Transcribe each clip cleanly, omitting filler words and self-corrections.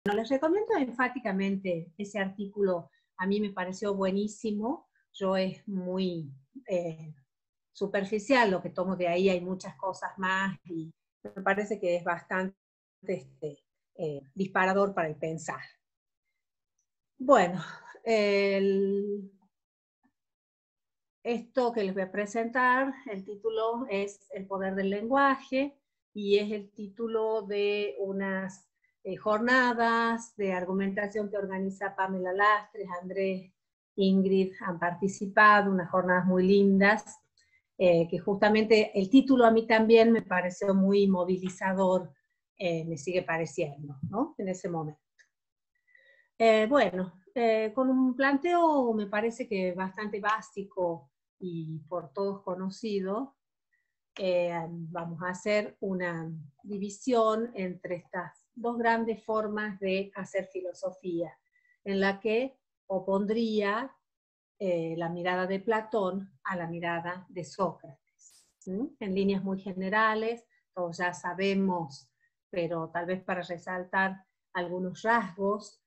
les recomiendo enfáticamente ese artículo, a mí me pareció buenísimo, yo es muy superficial lo que tomo de ahí, hay muchas cosas más y me parece que es bastante disparador para el pensar. Bueno, esto que les voy a presentar, el título es El poder del lenguaje y es el título de unas jornadas de argumentación que organiza Pamela Lastres, Andrés, Ingrid han participado, unas jornadas muy lindas, que justamente el título a mí también me pareció muy movilizador, me sigue pareciendo, ¿no? En ese momento. Bueno, con un planteo me parece que bastante básico y por todos conocido, vamos a hacer una división entre estas dos grandes formas de hacer filosofía, en la que opondría la mirada de Platón a la mirada de Sócrates. ¿Sí? En líneas muy generales, todos ya sabemos, pero tal vez para resaltar algunos rasgos,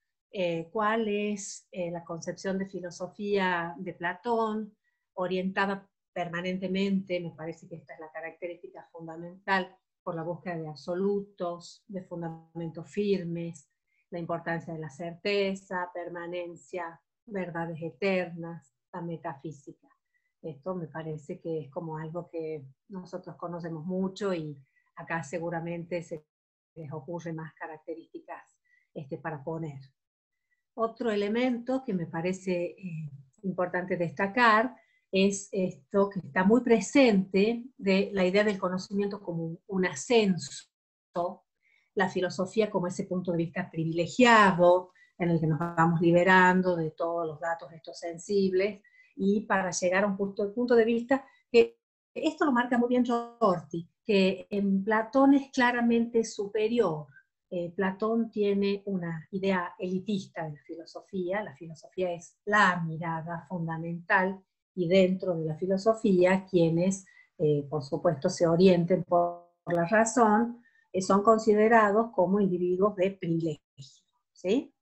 cuál es la concepción de filosofía de Platón, orientada permanentemente, me parece que esta es la característica fundamental, por la búsqueda de absolutos, de fundamentos firmes, la importancia de la certeza, permanencia, verdades eternas, la metafísica. Esto me parece que es como algo que nosotros conocemos mucho y acá seguramente se les ocurren más características para poner. Otro elemento que me parece importante destacar es esto que está muy presente de la idea del conocimiento como un ascenso, la filosofía como ese punto de vista privilegiado, en el que nos vamos liberando de todos los datos estos sensibles, y para llegar a un punto de vista que esto lo marca muy bien Rorty, que en Platón es claramente superior. Platón tiene una idea elitista de la filosofía es la mirada fundamental, y dentro de la filosofía quienes, por supuesto, se orienten por la razón, son considerados como individuos de privilegio, ¿sí?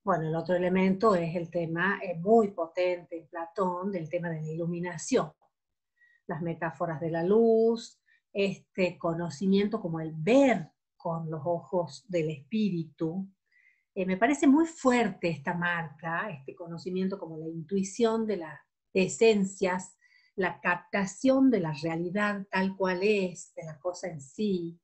Bueno, el otro elemento es el tema muy potente en Platón del tema de la iluminación, las metáforas de la luz, este conocimiento como el ver con los ojos del espíritu. Me parece muy fuerte esta marca, este conocimiento como la intuición de las esencias, la captación de la realidad tal cual es, de la cosa en sí.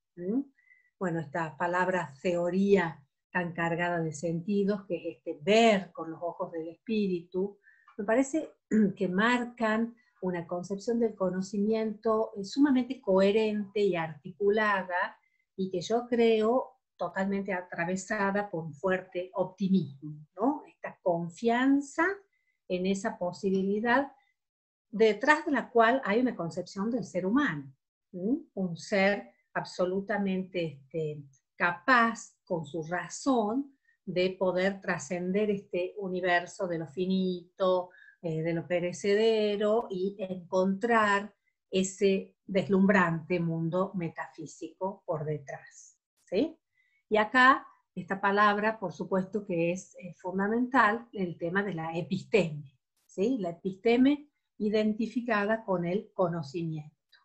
Bueno, esta palabra teoría tan cargada de sentidos, que es este ver con los ojos del espíritu, me parece que marcan una concepción del conocimiento sumamente coherente y articulada, y que yo creo totalmente atravesada por un fuerte optimismo, ¿no? Esta confianza en esa posibilidad detrás de la cual hay una concepción del ser humano, ¿sí? Un ser absolutamente capaz, con su razón, de poder trascender este universo de lo finito, de lo perecedero, y encontrar ese deslumbrante mundo metafísico por detrás, ¿sí? Y acá, esta palabra, por supuesto que es fundamental, el tema de la episteme, ¿sí? La episteme identificada con el conocimiento.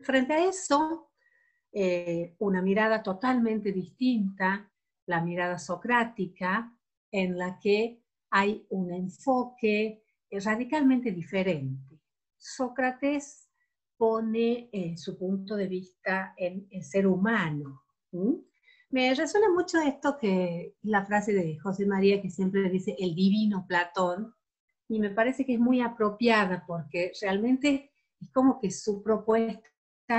Frente a eso, una mirada totalmente distinta, la mirada socrática, en la que hay un enfoque radicalmente diferente. Sócrates pone su punto de vista en el ser humano. Me resuena mucho esto, que la frase de José María, que siempre dice el divino Platón, y me parece que es muy apropiada, porque realmente es como que su propuesta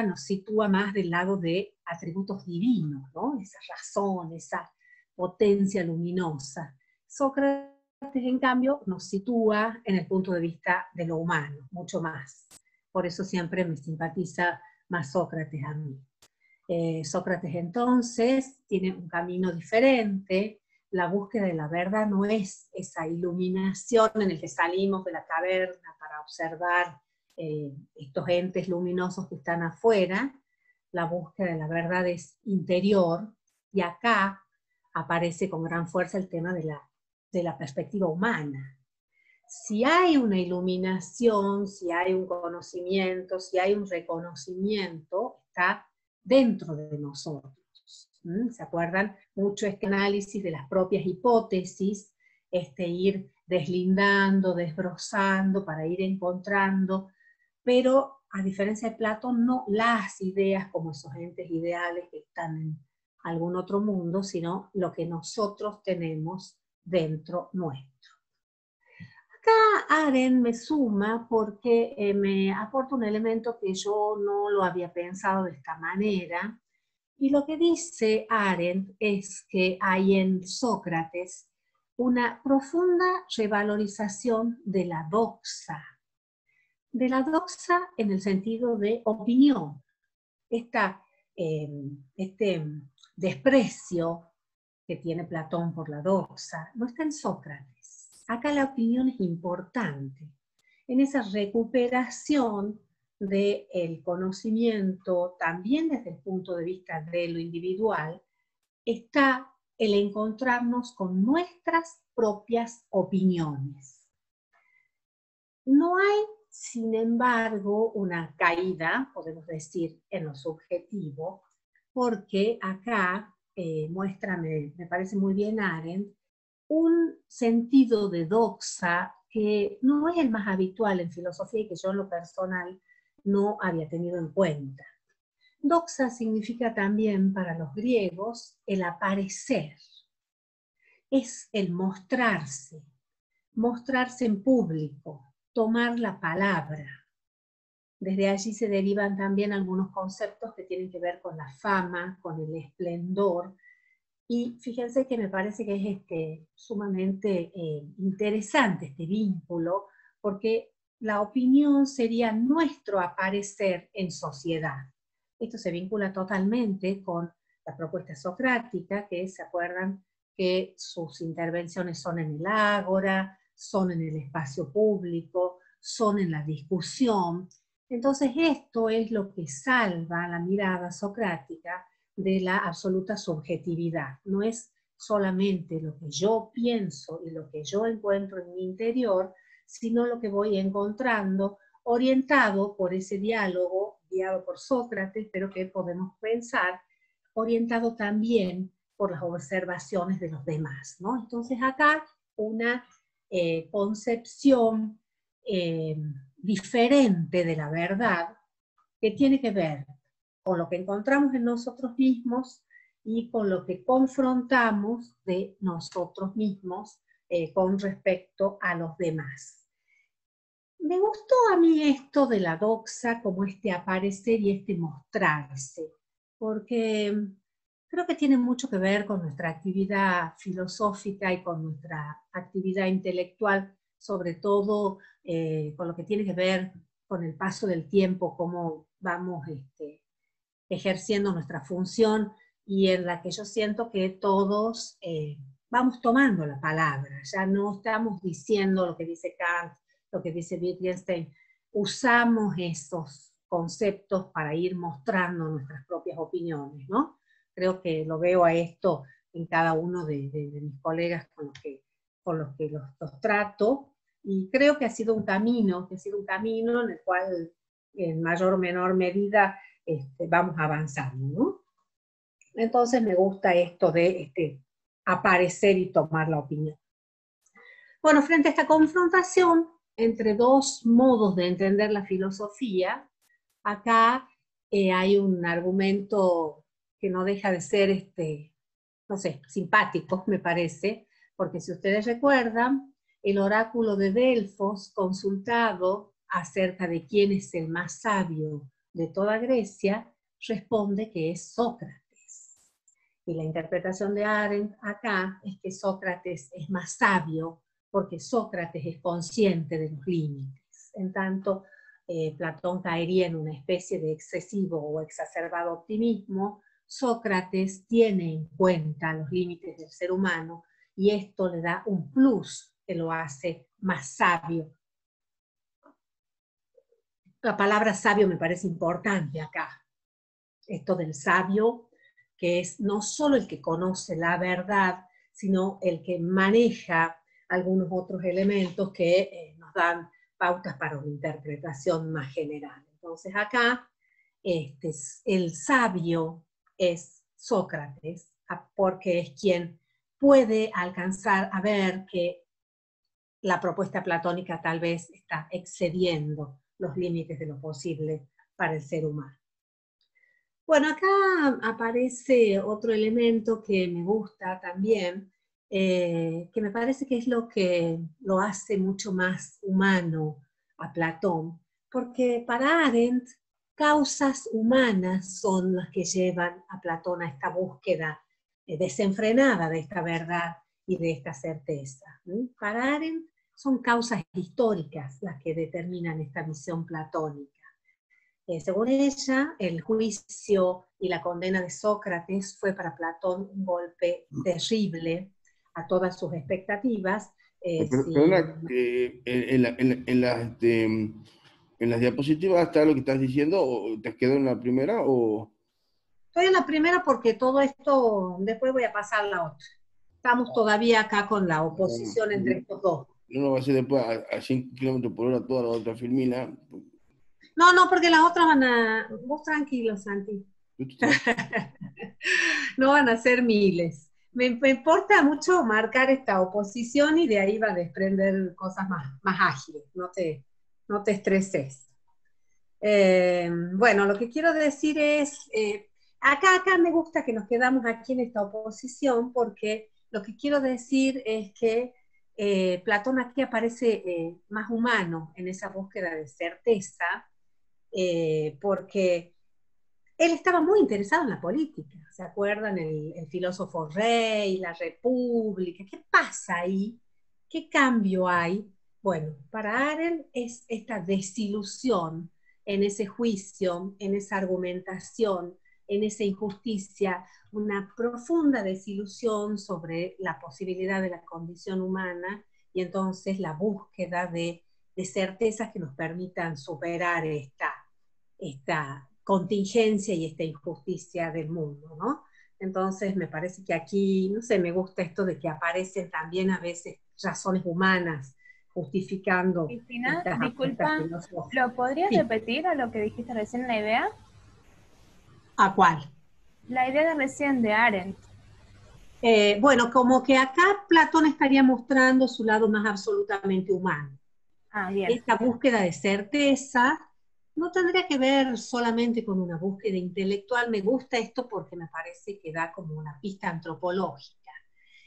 nos sitúa más del lado de atributos divinos, ¿no? Esa razón, esa potencia luminosa. Sócrates, en cambio, nos sitúa en el punto de vista de lo humano, mucho más. Por eso siempre me simpatiza más Sócrates a mí. Sócrates entonces tiene un camino diferente. La búsqueda de la verdad no es esa iluminación en el que salimos de la caverna para observar estos entes luminosos que están afuera. La búsqueda de la verdad es interior, y acá aparece con gran fuerza el tema de la perspectiva humana. Si hay una iluminación, si hay un conocimiento, si hay un reconocimiento, está dentro de nosotros. ¿Se acuerdan? Mucho este análisis de las propias hipótesis, ir deslindando, desbrozando para ir encontrando, pero a diferencia de Platón, no las ideas como esos entes ideales que están en algún otro mundo, sino lo que nosotros tenemos dentro nuestro. Acá Arendt me suma porque me aporta un elemento que yo no lo había pensado de esta manera, y lo que dice Arendt es que hay en Sócrates una profunda revalorización de la doxa en el sentido de opinión. Este desprecio que tiene Platón por la doxa no está en Sócrates. Acá la opinión es importante. En esa recuperación del conocimiento, también desde el punto de vista de lo individual, está el encontrarnos con nuestras propias opiniones. No hay, sin embargo, una caída, podemos decir, en lo subjetivo, porque acá muestra, me parece muy bien Arendt, un sentido de doxa que no es el más habitual en filosofía y que yo en lo personal no había tenido en cuenta. Doxa significa también para los griegos el aparecer, es el mostrarse en público, tomar la palabra. Desde allí se derivan también algunos conceptos que tienen que ver con la fama, con el esplendor, y fíjense que me parece que es sumamente interesante este vínculo, porque la opinión sería nuestro aparecer en sociedad. Esto se vincula totalmente con la propuesta socrática, que se acuerdan que sus intervenciones son en el ágora, son en el espacio público, son en la discusión. Entonces esto es lo que salva la mirada socrática de la absoluta subjetividad. No es solamente lo que yo pienso y lo que yo encuentro en mi interior, sino lo que voy encontrando orientado por ese diálogo, guiado por Sócrates, pero que podemos pensar, orientado también por las observaciones de los demás, ¿no? Entonces acá una concepción diferente de la verdad que tiene que ver con lo que encontramos en nosotros mismos y con lo que confrontamos de nosotros mismos con respecto a los demás. Me gustó a mí esto de la doxa como este aparecer y este mostrarse, porque creo que tiene mucho que ver con nuestra actividad filosófica y con nuestra actividad intelectual, sobre todo con lo que tiene que ver con el paso del tiempo, cómo vamos ejerciendo nuestra función, y en la que yo siento que todos vamos tomando la palabra, ya no estamos diciendo lo que dice Kant, lo que dice Wittgenstein, usamos esos conceptos para ir mostrando nuestras propias opiniones, ¿no? Creo que lo veo a esto en cada uno de mis colegas con los que los trato, y creo que ha sido un camino en el cual en mayor o menor medida vamos avanzando, ¿no? Entonces me gusta esto de aparecer y tomar la opinión. Bueno, frente a esta confrontación entre dos modos de entender la filosofía, acá hay un argumento que no deja de ser, no sé, simpático, me parece, porque si ustedes recuerdan, el oráculo de Delfos, consultado acerca de quién es el más sabio de toda Grecia, responde que es Sócrates. Y la interpretación de Arendt acá es que Sócrates es más sabio porque Sócrates es consciente de los límites. En tanto, Platón caería en una especie de excesivo o exacerbado optimismo. Sócrates tiene en cuenta los límites del ser humano y esto le da un plus que lo hace más sabio. La palabra sabio me parece importante acá. Esto del sabio que es no solo el que conoce la verdad, sino el que maneja algunos otros elementos que nos dan pautas para una interpretación más general. Entonces acá el sabio es Sócrates, porque es quien puede alcanzar a ver que la propuesta platónica tal vez está excediendo los límites de lo posible para el ser humano. Bueno, acá aparece otro elemento que me gusta también, que me parece que es lo que lo hace mucho más humano a Platón, porque para Arendt, causas humanas son las que llevan a Platón a esta búsqueda desenfrenada de esta verdad y de esta certeza. Para Arendt son causas históricas las que determinan esta visión platónica. Según ella, el juicio y la condena de Sócrates fue para Platón un golpe terrible a todas sus expectativas. Perdona, en las diapositivas está lo que estás diciendo, o te quedó en la primera, o... Estoy en la primera porque todo esto, después voy a pasar a la otra. Estamos todavía acá con la oposición entre estos dos. No va a ser después a 5 kilómetros por hora toda la otra filmina. No, no, porque las otras van a... Vos tranquilo, Santi. No van a ser miles. Me importa mucho marcar esta oposición y de ahí va a desprender cosas más ágiles. No te estreses. Bueno, lo que quiero decir es, acá me gusta que nos quedamos aquí en esta oposición porque lo que quiero decir es que Platón aquí aparece más humano en esa búsqueda de certeza, porque él estaba muy interesado en la política. ¿Se acuerdan? El filósofo rey, la república. ¿Qué pasa ahí? ¿Qué cambio hay? Bueno, para Arendt es esta desilusión en ese juicio, en esa argumentación, en esa injusticia, una profunda desilusión sobre la posibilidad de la condición humana y entonces la búsqueda de certezas que nos permitan superar esta contingencia y esta injusticia del mundo, ¿no? Entonces me parece que aquí, no sé, me gusta esto de que aparecen también a veces razones humanas justificando Cristina, estas apuestas disculpa, filosóficas. ¿lo podrías Sí. repetir a lo que dijiste recién, la idea? ¿A cuál? La idea de recién de Arendt. Bueno, como que acá Platón estaría mostrando su lado más absolutamente humano. Ah, bien. Esta búsqueda de certeza no tendría que ver solamente con una búsqueda intelectual. Me gusta esto porque me parece que da como una pista antropológica.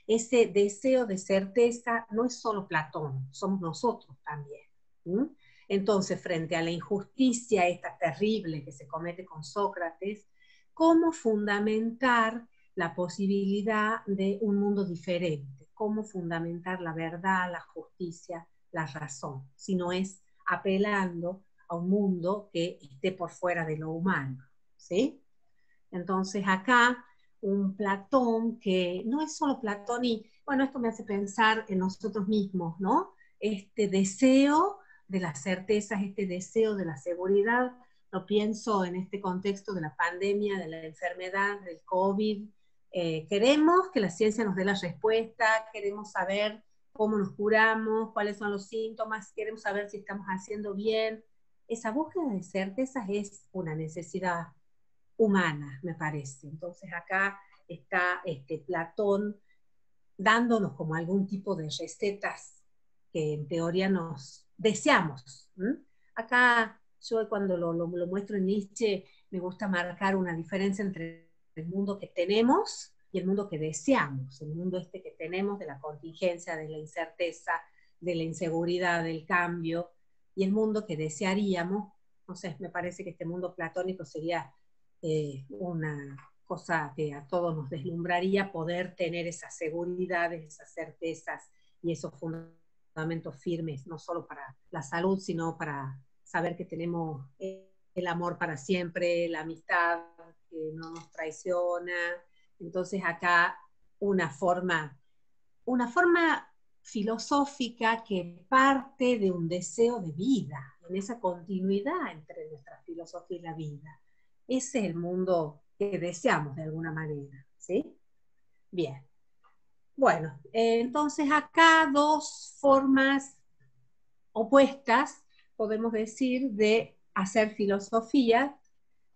Ese deseo de certeza no es solo Platón, somos nosotros también. ¿Mm? Entonces, frente a la injusticia esta terrible que se comete con Sócrates, ¿cómo fundamentar la posibilidad de un mundo diferente? ¿Cómo fundamentar la verdad, la justicia, la razón? Si no es apelando a un mundo que esté por fuera de lo humano, ¿sí? Entonces acá un Platón que no es solo Platón y, bueno, esto me hace pensar en nosotros mismos, ¿no? Este deseo de las certezas, este deseo de la seguridad, lo pienso en este contexto de la pandemia, de la enfermedad, del COVID. Queremos que la ciencia nos dé la respuesta, queremos saber cómo nos curamos, cuáles son los síntomas, queremos saber si estamos haciendo bien. Esa búsqueda de certezas es una necesidad humana, me parece. Entonces acá está Platón dándonos como algún tipo de recetas que en teoría nos deseamos. Acá yo cuando lo muestro en Nietzsche me gusta marcar una diferencia entre el mundo que tenemos y el mundo que deseamos, el mundo este que tenemos de la contingencia, de la incerteza, de la inseguridad, del cambio, y el mundo que desearíamos. No sé, me parece que este mundo platónico sería una cosa que a todos nos deslumbraría, poder tener esas seguridades, esas certezas y esos fundamentos firmes, no solo para la salud, sino para saber que tenemos el amor para siempre, la amistad que no nos traiciona. Entonces acá una forma filosófica que parte de un deseo de vida, en esa continuidad entre nuestra filosofía y la vida. Ese es el mundo que deseamos de alguna manera, ¿sí? Bien. Bueno, entonces acá dos formas opuestas, podemos decir, de hacer filosofía,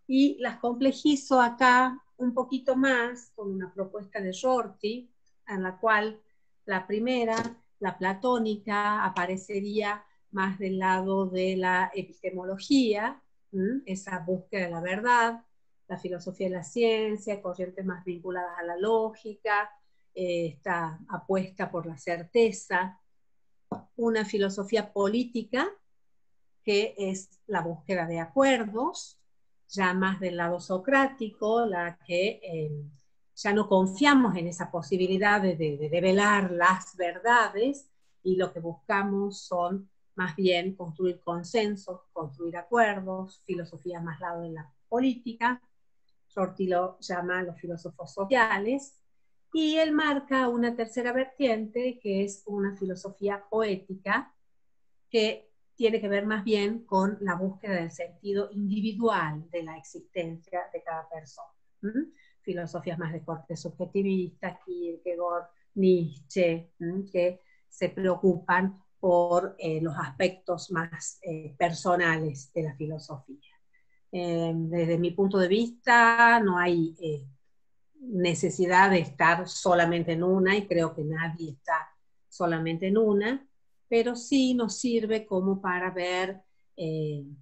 y las complejizo acá un poquito más con una propuesta de Rorty, en la cual la primera, la platónica, aparecería más del lado de la epistemología, esa búsqueda de la verdad, la filosofía de la ciencia, corrientes más vinculadas a la lógica, esta apuesta por la certeza, una filosofía política, que es la búsqueda de acuerdos, ya más del lado socrático, la que ya no confiamos en esa posibilidad de develar las verdades, y lo que buscamos son más bien construir consensos, construir acuerdos, filosofía más lado de la política. Rorty lo llama los filósofos sociales, y él marca una tercera vertiente, que es una filosofía poética, que tiene que ver más bien con la búsqueda del sentido individual de la existencia de cada persona. Filosofías más de corte subjetivista, Kierkegaard, Nietzsche, que se preocupan por los aspectos más personales de la filosofía. Desde mi punto de vista, no hay necesidad de estar solamente en una, y creo que nadie está solamente en una, pero sí nos sirve como para ver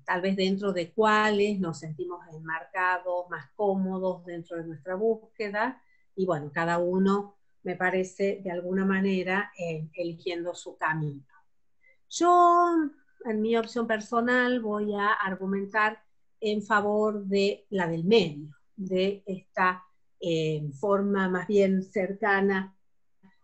tal vez dentro de cuáles nos sentimos enmarcados, más cómodos dentro de nuestra búsqueda, y bueno, cada uno me parece de alguna manera eligiendo su camino. Yo, en mi opción personal, voy a argumentar en favor de la del medio, de esta forma más bien cercana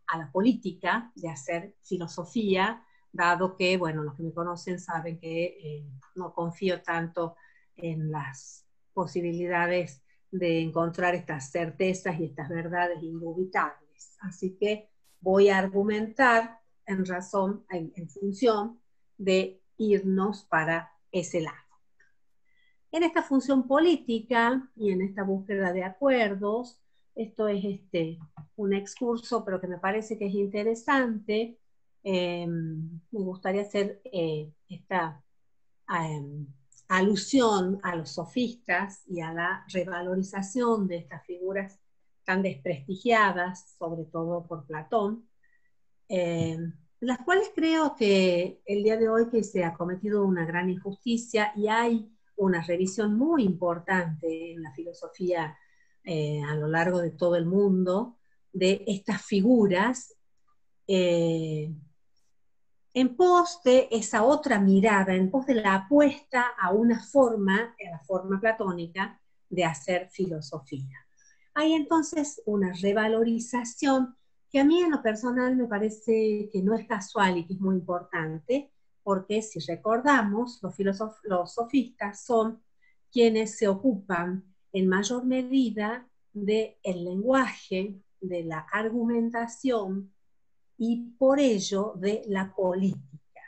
a la política, de hacer filosofía, dado que, bueno, los que me conocen saben que no confío tanto en las posibilidades de encontrar estas certezas y estas verdades indubitables. Así que voy a argumentar en razón, en función de irnos para ese lado. En esta función política y en esta búsqueda de acuerdos, esto es un excurso, pero que me parece que es interesante. Me gustaría hacer esta alusión a los sofistas y a la revalorización de estas figuras tan desprestigiadas, sobre todo por Platón, las cuales creo que el día de hoy que se ha cometido una gran injusticia, y hay una revisión muy importante en la filosofía a lo largo de todo el mundo de estas figuras, en pos de esa otra mirada, en pos de la apuesta a una forma, a la forma platónica, de hacer filosofía. Hay entonces una revalorización que a mí en lo personal me parece que no es casual y que es muy importante, porque si recordamos, los sofistas son quienes se ocupan en mayor medida del lenguaje, de la argumentación, y por ello de la política.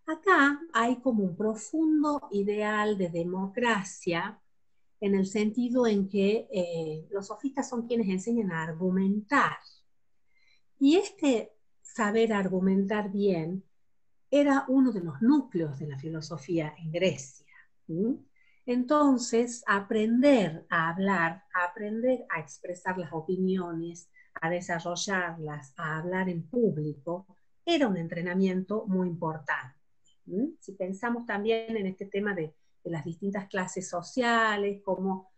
Acá hay como un profundo ideal de democracia, en el sentido en que los sofistas son quienes enseñan a argumentar. Y este saber argumentar bien era uno de los núcleos de la filosofía en Grecia. Entonces, aprender a hablar, aprender a expresar las opiniones, a desarrollarlas, a hablar en público, era un entrenamiento muy importante. Si pensamos también en este tema de las distintas clases sociales, cómo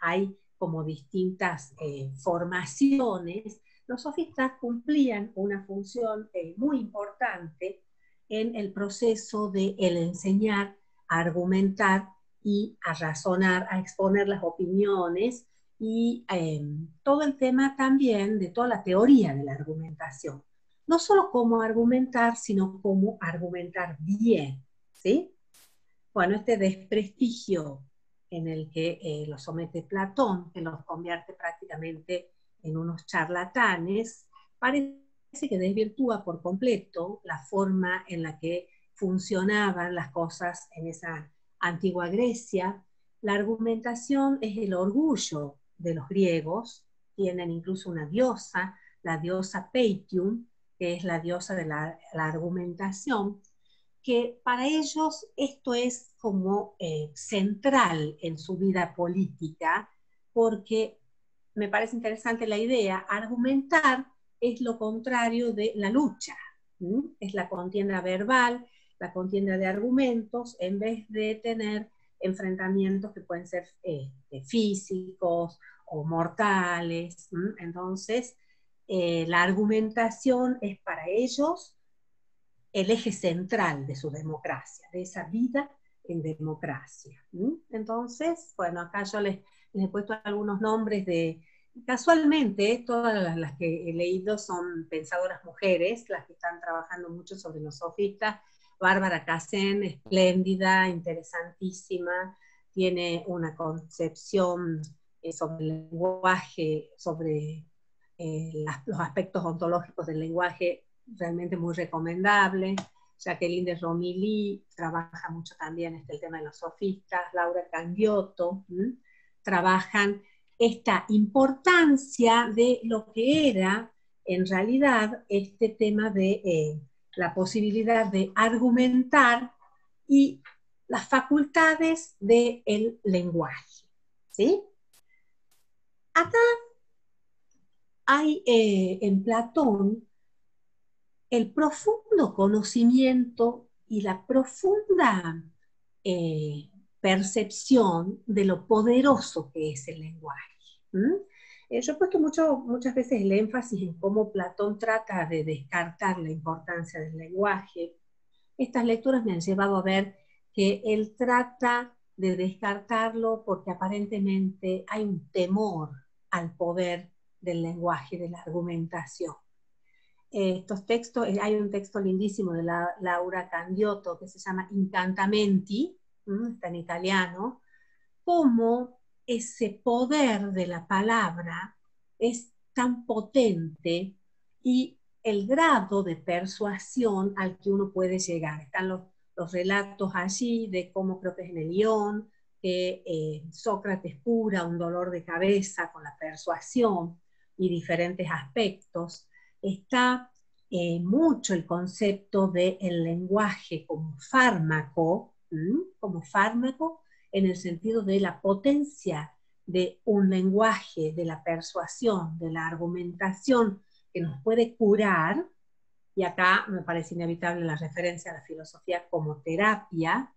hay como distintas formaciones, los sofistas cumplían una función muy importante en el proceso de el enseñar a argumentar y a razonar, a exponer las opiniones, y todo el tema también de toda la teoría de la argumentación. No solo cómo argumentar, sino cómo argumentar bien, ¿sí? Bueno, este desprestigio en el que lo somete Platón, que los convierte prácticamente en unos charlatanes, parece que desvirtúa por completo la forma en la que funcionaban las cosas en esa antigua Grecia, La argumentación es el orgullo de los griegos, tienen incluso una diosa, la diosa Peitium, que es la diosa de la argumentación, que para ellos esto es como central en su vida política, porque me parece interesante la idea, argumentar es lo contrario de la lucha, ¿sí? Es la contienda verbal, la contienda de argumentos, en vez de tener enfrentamientos que pueden ser físicos o mortales. ¿Sí? Entonces, la argumentación es para ellos el eje central de su democracia, de esa vida en democracia. ¿Sí? Entonces, bueno, acá yo les he puesto algunos nombres de, casualmente, todas las que he leído son pensadoras mujeres, las que están trabajando mucho sobre los sofistas. Bárbara Casén, espléndida, interesantísima, tiene una concepción sobre el lenguaje, sobre los aspectos ontológicos del lenguaje realmente muy recomendable. Jacqueline de Romilly trabaja mucho también el tema de los sofistas. Laura Candiotto trabajan esta importancia de lo que era en realidad este tema de la posibilidad de argumentar y las facultades del lenguaje. ¿Sí? Acá hay en Platón el profundo conocimiento y la profunda percepción de lo poderoso que es el lenguaje. Yo he puesto muchas veces el énfasis en cómo Platón trata de descartar la importancia del lenguaje. Estas lecturas me han llevado a ver que él trata de descartarlo porque aparentemente hay un temor al poder del lenguaje, de la argumentación. Estos textos, hay un texto lindísimo de Laura Candiotto que se llama Incantamenti, está en italiano, cómo ese poder de la palabra es tan potente y el grado de persuasión al que uno puede llegar. Están los relatos allí de cómo, creo que es en el Ión, que Sócrates cura un dolor de cabeza con la persuasión y diferentes aspectos. Está mucho el concepto del lenguaje como fármaco, en el sentido de la potencia de un lenguaje, de la persuasión, de la argumentación que nos puede curar, y acá me parece inevitable la referencia a la filosofía como terapia,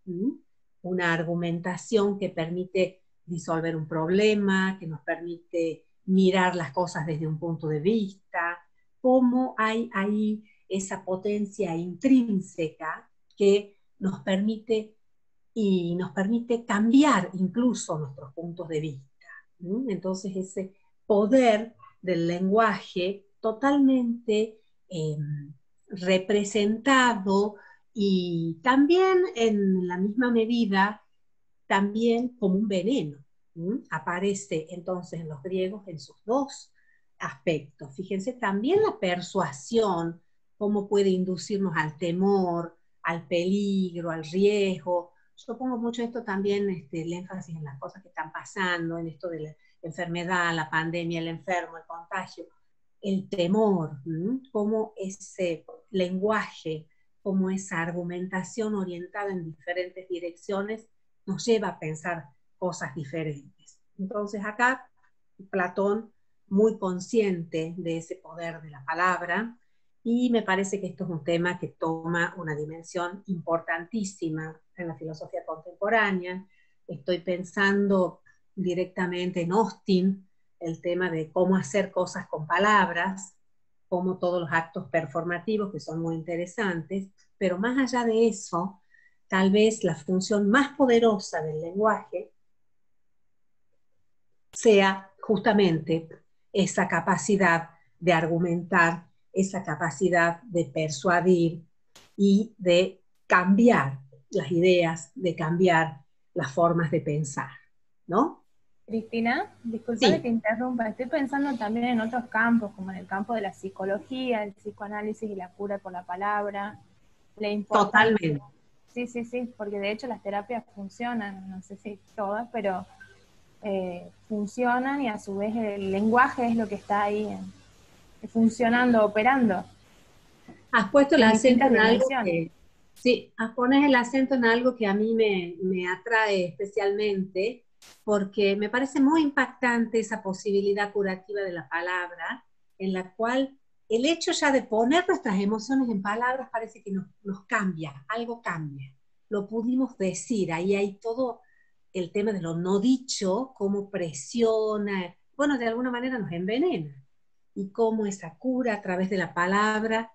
una argumentación que permite disolver un problema, que nos permite mirar las cosas desde un punto de vista, cómo hay ahí esa potencia intrínseca que nos permite cambiar incluso nuestros puntos de vista. Entonces ese poder del lenguaje totalmente representado y también en la misma medida también como un veneno. Aparece entonces en los griegos en sus dos aspectos. Fíjense, también la persuasión, cómo puede inducirnos al temor, al peligro, al riesgo. Yo pongo mucho esto también, el énfasis en las cosas que están pasando, en esto de la enfermedad, la pandemia, el enfermo, el contagio, el temor, cómo ese lenguaje, cómo esa argumentación orientada en diferentes direcciones nos lleva a pensar cosas diferentes. Entonces acá Platón muy consciente de ese poder de la palabra, y me parece que esto es un tema que toma una dimensión importantísima en la filosofía contemporánea. Estoy pensando directamente en Austin, el tema de cómo hacer cosas con palabras, como todos los actos performativos que son muy interesantes, pero más allá de eso, tal vez la función más poderosa del lenguaje sea justamente esa capacidad de argumentar, esa capacidad de persuadir y de cambiar las ideas, de cambiar las formas de pensar, ¿no? Cristina, disculpa que Sí. te interrumpa, estoy pensando también en otros campos, como en el campo de la psicología, el psicoanálisis y la cura por la palabra, la importancia Totalmente. Sí, sí, sí, porque de hecho las terapias funcionan, no sé si todas, pero funcionan y a su vez el lenguaje es lo que está ahí funcionando, operando Has puesto el en acento distintas en algo dimensiones. que, sí, pones el acento en algo que a mí me atrae especialmente, porque me parece muy impactante esa posibilidad curativa de la palabra, en la cual el hecho ya de poner nuestras emociones en palabras parece que nos cambia, algo cambia. Lo pudimos decir, ahí hay todo el tema de lo no dicho, cómo presiona, bueno, de alguna manera nos envenena, y cómo esa cura a través de la palabra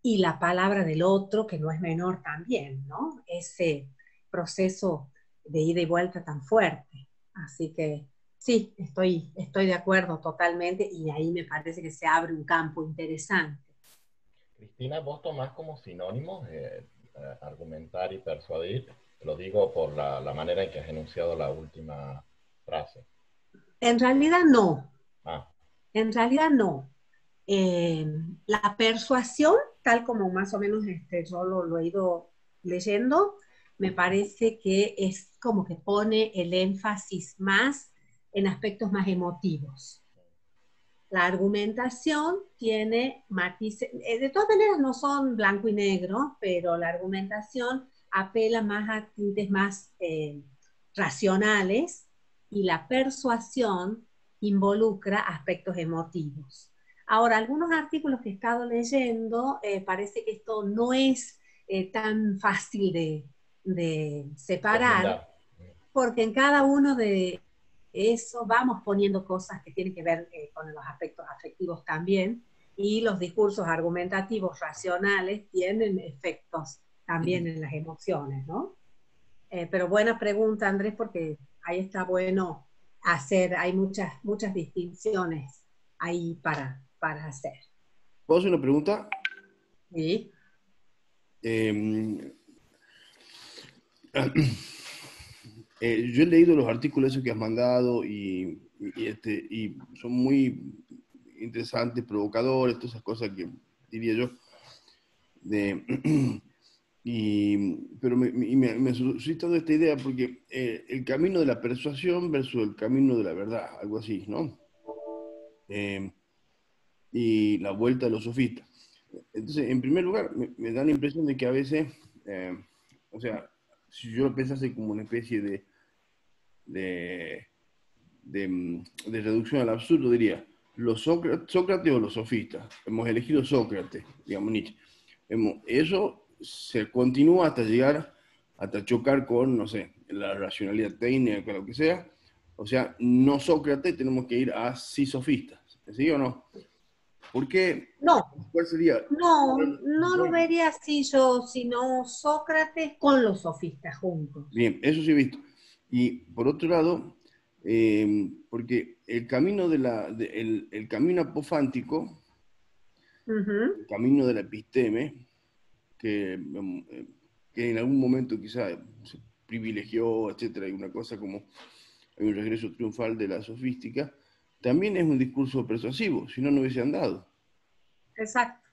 y la palabra del otro, que no es menor también, ¿no? Ese proceso de ida y vuelta tan fuerte. Así que sí, estoy de acuerdo totalmente y ahí me parece que se abre un campo interesante. Cristina, vos tomás como sinónimo argumentar y persuadir. Lo digo por la manera en que has enunciado la última frase. En realidad no, Ah, en realidad no. La persuasión, tal como más o menos yo lo he ido leyendo, me parece que es como que pone el énfasis más en aspectos más emotivos. La argumentación tiene matices, de todas maneras no son blanco y negro, pero la argumentación apela más a tintes más racionales y la persuasión involucra aspectos emotivos. Ahora, algunos artículos que he estado leyendo, parece que esto no es tan fácil de separar, deslindar. porque en cada uno de eso vamos poniendo cosas que tienen que ver con los aspectos afectivos también, y los discursos argumentativos racionales tienen efectos también en las emociones, ¿no? Pero buena pregunta, Andrés, porque ahí está bueno hacer, hay muchas distinciones ahí para hacer. ¿Puedo hacer una pregunta? ¿Sí? Eh, yo he leído los artículos esos que has mandado y son muy interesantes, provocadores, todas esas cosas que diría yo. De, pero me ha suscitado esta idea porque el camino de la persuasión versus el camino de la verdad, algo así, ¿no? Eh, y la vuelta de los sofistas. Entonces, en primer lugar, me da la impresión de que a veces, eh, o sea, si yo lo pensase como una especie de, de reducción al absurdo, diría, Sócrates o los sofistas. Hemos elegido Sócrates, digamos Nietzsche. Eso se continúa hasta llegar, hasta chocar con, no sé, la racionalidad técnica, lo que sea. O sea, no Sócrates, tenemos que ir a sí sofistas. ¿Sí o no? ¿Por qué? No, ¿Cuál sería? no lo vería así yo, sino Sócrates con los sofistas juntos. Bien, eso sí he visto. Y por otro lado, porque el camino el camino apofántico, Ujú. el camino de la episteme, que en algún momento quizá se privilegió, etcétera, hay una cosa como hay un regreso triunfal de la sofística, también es un discurso persuasivo, si no, no hubiese andado. Exacto,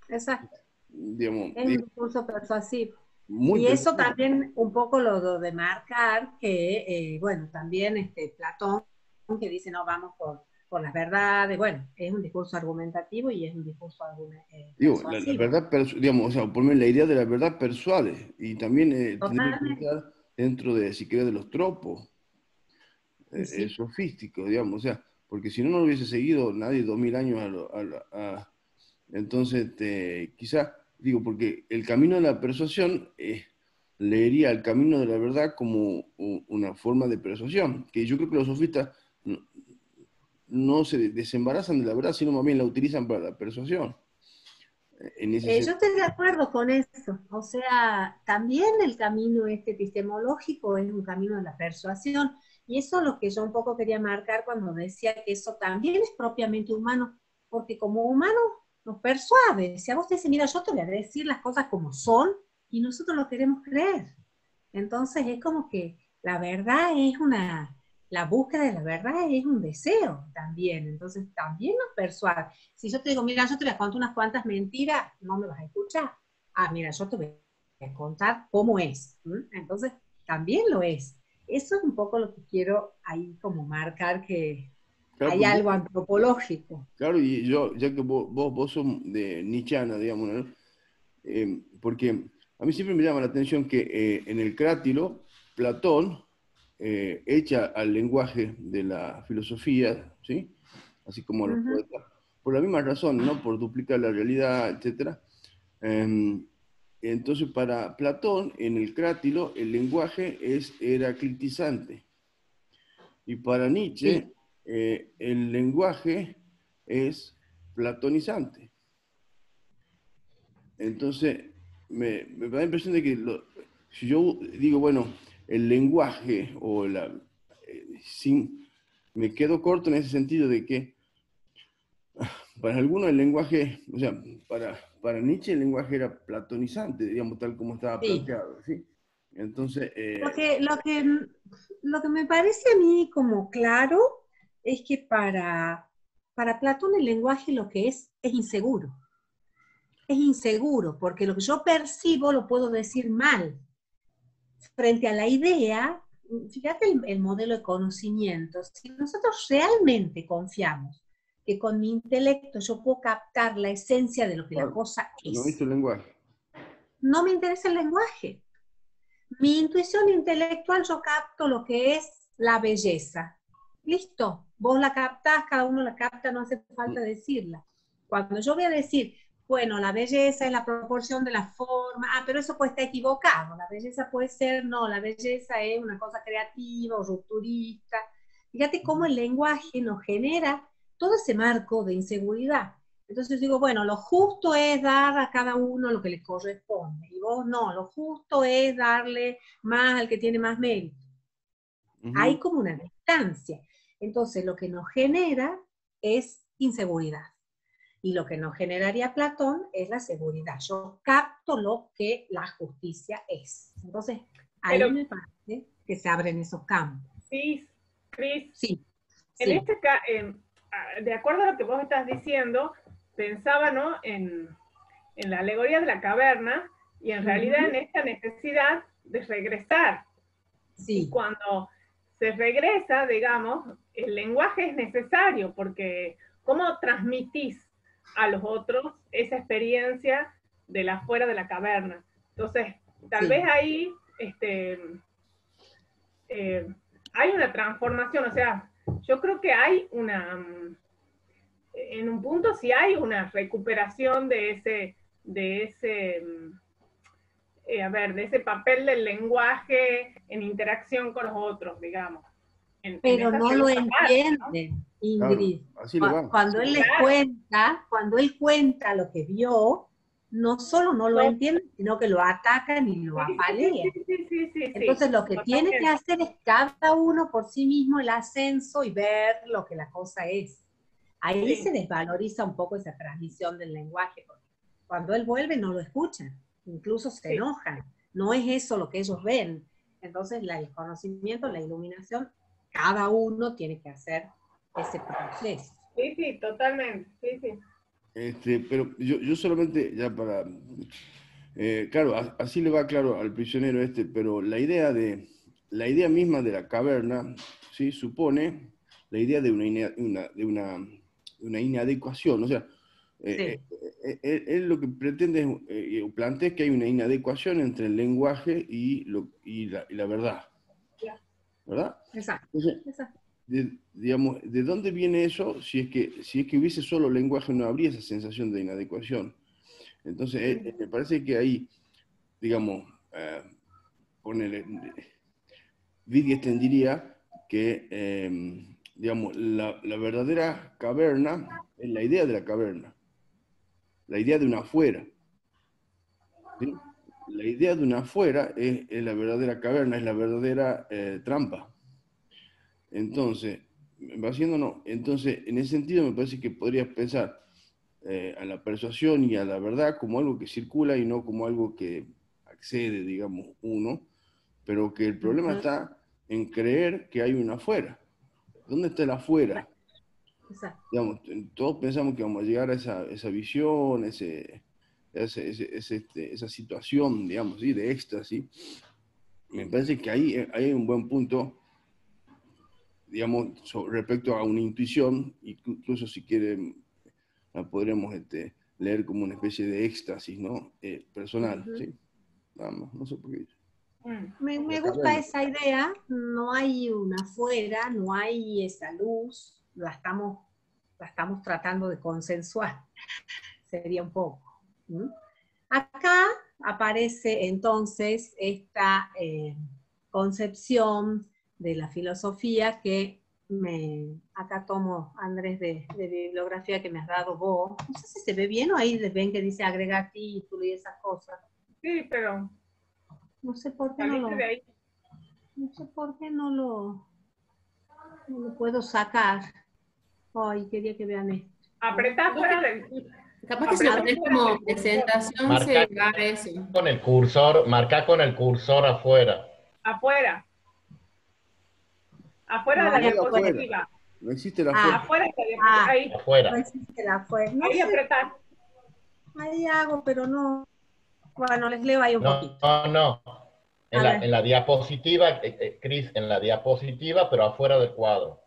exacto. Digamos, Es un discurso persuasivo. muy Y eso persuasivo. también un poco lo de marcar que, bueno, también Platón que dice, no, vamos por las verdades, bueno, es un discurso argumentativo y es un discurso Digo, la persuasivo. verdad, digamos, o sea, por lo menos la idea de la verdad persuade y también tener que Totalmente. pensar dentro de, si querés, de los tropos Y sí, sofísticos, digamos, o sea, porque si no, no lo hubiese seguido nadie 2000 años entonces, quizá, digo, porque el camino de la persuasión leería el camino de la verdad como una forma de persuasión, que yo creo que los sofistas no se desembarazan de la verdad, sino más bien la utilizan para la persuasión. En ese yo sentido. estoy de acuerdo con eso. O sea, también el camino epistemológico es un camino de la persuasión. Y eso es lo que yo un poco quería marcar cuando decía que eso también es propiamente humano, porque como humano nos persuade. Si a vos te dice, mira, yo te voy a decir las cosas como son, y nosotros lo queremos creer. Entonces es como que la verdad es la búsqueda de la verdad es un deseo también. Entonces también nos persuade. Si yo te digo, mira, yo te voy a contar unas cuantas mentiras, no me vas a escuchar. Ah, mira, yo te voy a contar cómo es. Entonces, también lo es. Eso es un poco lo que quiero ahí como marcar, que Claro, hay algo antropológico. claro, y yo, ya que vos sos de Nietzscheana, digamos, ¿no? Porque a mí siempre me llama la atención que en el Crátilo, Platón echa al lenguaje de la filosofía, ¿sí? Así como a los Ujú. poetas, por la misma razón, ¿no? Por duplicar la realidad, etcétera. Em, entonces, para Platón, en el Crátilo, el lenguaje es heraclitizante. Y para Sí, Nietzsche, el lenguaje es platonizante. Entonces, me da la impresión de que si yo digo, bueno, el lenguaje o me quedo corto en ese sentido de que para algunos el lenguaje, o sea, para Nietzsche el lenguaje era platonizante, digamos, tal como estaba sí. planteado, ¿sí? Entonces, Lo que, lo que, lo que me parece a mí como claro es que para Platón el lenguaje lo que es inseguro. Es inseguro, porque lo que yo percibo lo puedo decir mal. Frente a la idea, fíjate el modelo de conocimiento, si nosotros realmente confiamos que con mi intelecto yo puedo captar la esencia de lo que la claro, cosa no visto es, el lenguaje. no me interesa el lenguaje. Mi intuición intelectual, yo capto lo que es la belleza. Listo, vos la captás, cada uno la capta, no hace falta decirla. Cuando yo voy a decir, bueno, la belleza es la proporción de la forma, pero eso puede estar equivocado, la belleza puede ser, no, la belleza es una cosa creativa o rupturista. Fíjate cómo el lenguaje nos genera todo ese marco de inseguridad. Entonces digo, bueno, lo justo es dar a cada uno lo que le corresponde. Y vos no, lo justo es darle más al que tiene más mérito. Hay Ujú. como una distancia. Entonces lo que nos genera es inseguridad. Y lo que nos generaría Platón es la seguridad. Yo capto lo que la justicia es. Entonces ahí Pero me parece que se abren esos campos. sí, Cris, Sí, en sí. este caso, de acuerdo a lo que vos estás diciendo, pensaba, ¿no?, en la alegoría de la caverna y en realidad en Uh-huh. esta necesidad de regresar. Y Sí, cuando se regresa, digamos, el lenguaje es necesario porque ¿cómo transmitís a los otros esa experiencia de la fuera de la caverna? Entonces, tal vez sí. ahí eh, hay una transformación, o sea, yo creo que hay en un punto sí hay una recuperación de ese papel del lenguaje en interacción con los otros, digamos, en Pero esta no lo segunda parte, ¿no? entienden, Claro, Ingrid. así le va. Claro, Cuando él cuenta lo que vio, no solo no lo no, entienden, sino que lo atacan y lo sí, sí, sí, apalean. sí, sí, sí, sí, sí, Entonces lo que tiene que totalmente. hacer es cada uno por sí mismo el ascenso y ver lo que la cosa es. Ahí Sí, se desvaloriza un poco esa transmisión del lenguaje, porque cuando él vuelve no lo escuchan, incluso se sí, enojan. No es eso lo que ellos ven. Entonces el conocimiento, la iluminación, cada uno tiene que hacer ese proceso. sí, sí, totalmente, sí, sí. Pero yo solamente, ya para... claro, así le va claro al prisionero este, pero la idea misma de la caverna, ¿sí? Supone la idea de de una inadecuación. O sea, Sí, él lo que pretende plantea es que hay una inadecuación entre el lenguaje y la verdad, Ya. ¿verdad? exacto, Entonces, exacto. digamos, ¿de dónde viene eso? Si es que hubiese solo lenguaje, no habría esa sensación de inadecuación. Entonces, Mm. me parece que ahí, digamos, ponele, Wittgenstein diría que, digamos, la verdadera caverna es la idea de la caverna, la idea de una afuera, ¿sí? La idea de una afuera es la verdadera caverna, es la verdadera trampa. Entonces, va haciendo no. Entonces, en ese sentido, me parece que podrías pensar a la persuasión y a la verdad como algo que circula y no como algo que accede, digamos, uno, pero que el problema Ujú, está en creer que hay una afuera. ¿Dónde está el afuera? exacto, exacto. Digamos, todos pensamos que vamos a llegar a esa visión, esa situación, digamos, ¿sí? De éxtasis, me parece que ahí hay un buen punto, digamos, respecto a una intuición, incluso si quieren, la podremos leer como una especie de éxtasis, ¿no? Personal, ¿sí? Vamos, no sé por qué. Me gusta esa idea, no hay una afuera, no hay esa luz, la estamos tratando de consensuar, sería un poco. Acá aparece entonces esta concepción de la filosofía que acá tomo, Andrés, de bibliografía que me has dado vos. No sé si se ve bien o ahí ven que dice agrega título y esas cosas. Sí, pero no sé por qué no sé por qué no lo puedo sacar. Ay, quería que vean esto. Apretá fuera del... Capaz que si lo pones como presentación Marca se va eso. Marca con el cursor afuera. Afuera. Afuera de la diapositiva. No existe la afuera. Afuera de la diapositiva. Ahí. Afuera. No existe la afuera. No ahí sé, apretá. ahí hago, pero no. Bueno, les leo ahí un poquito. No. En la diapositiva, Cris, en la diapositiva, pero afuera del cuadro.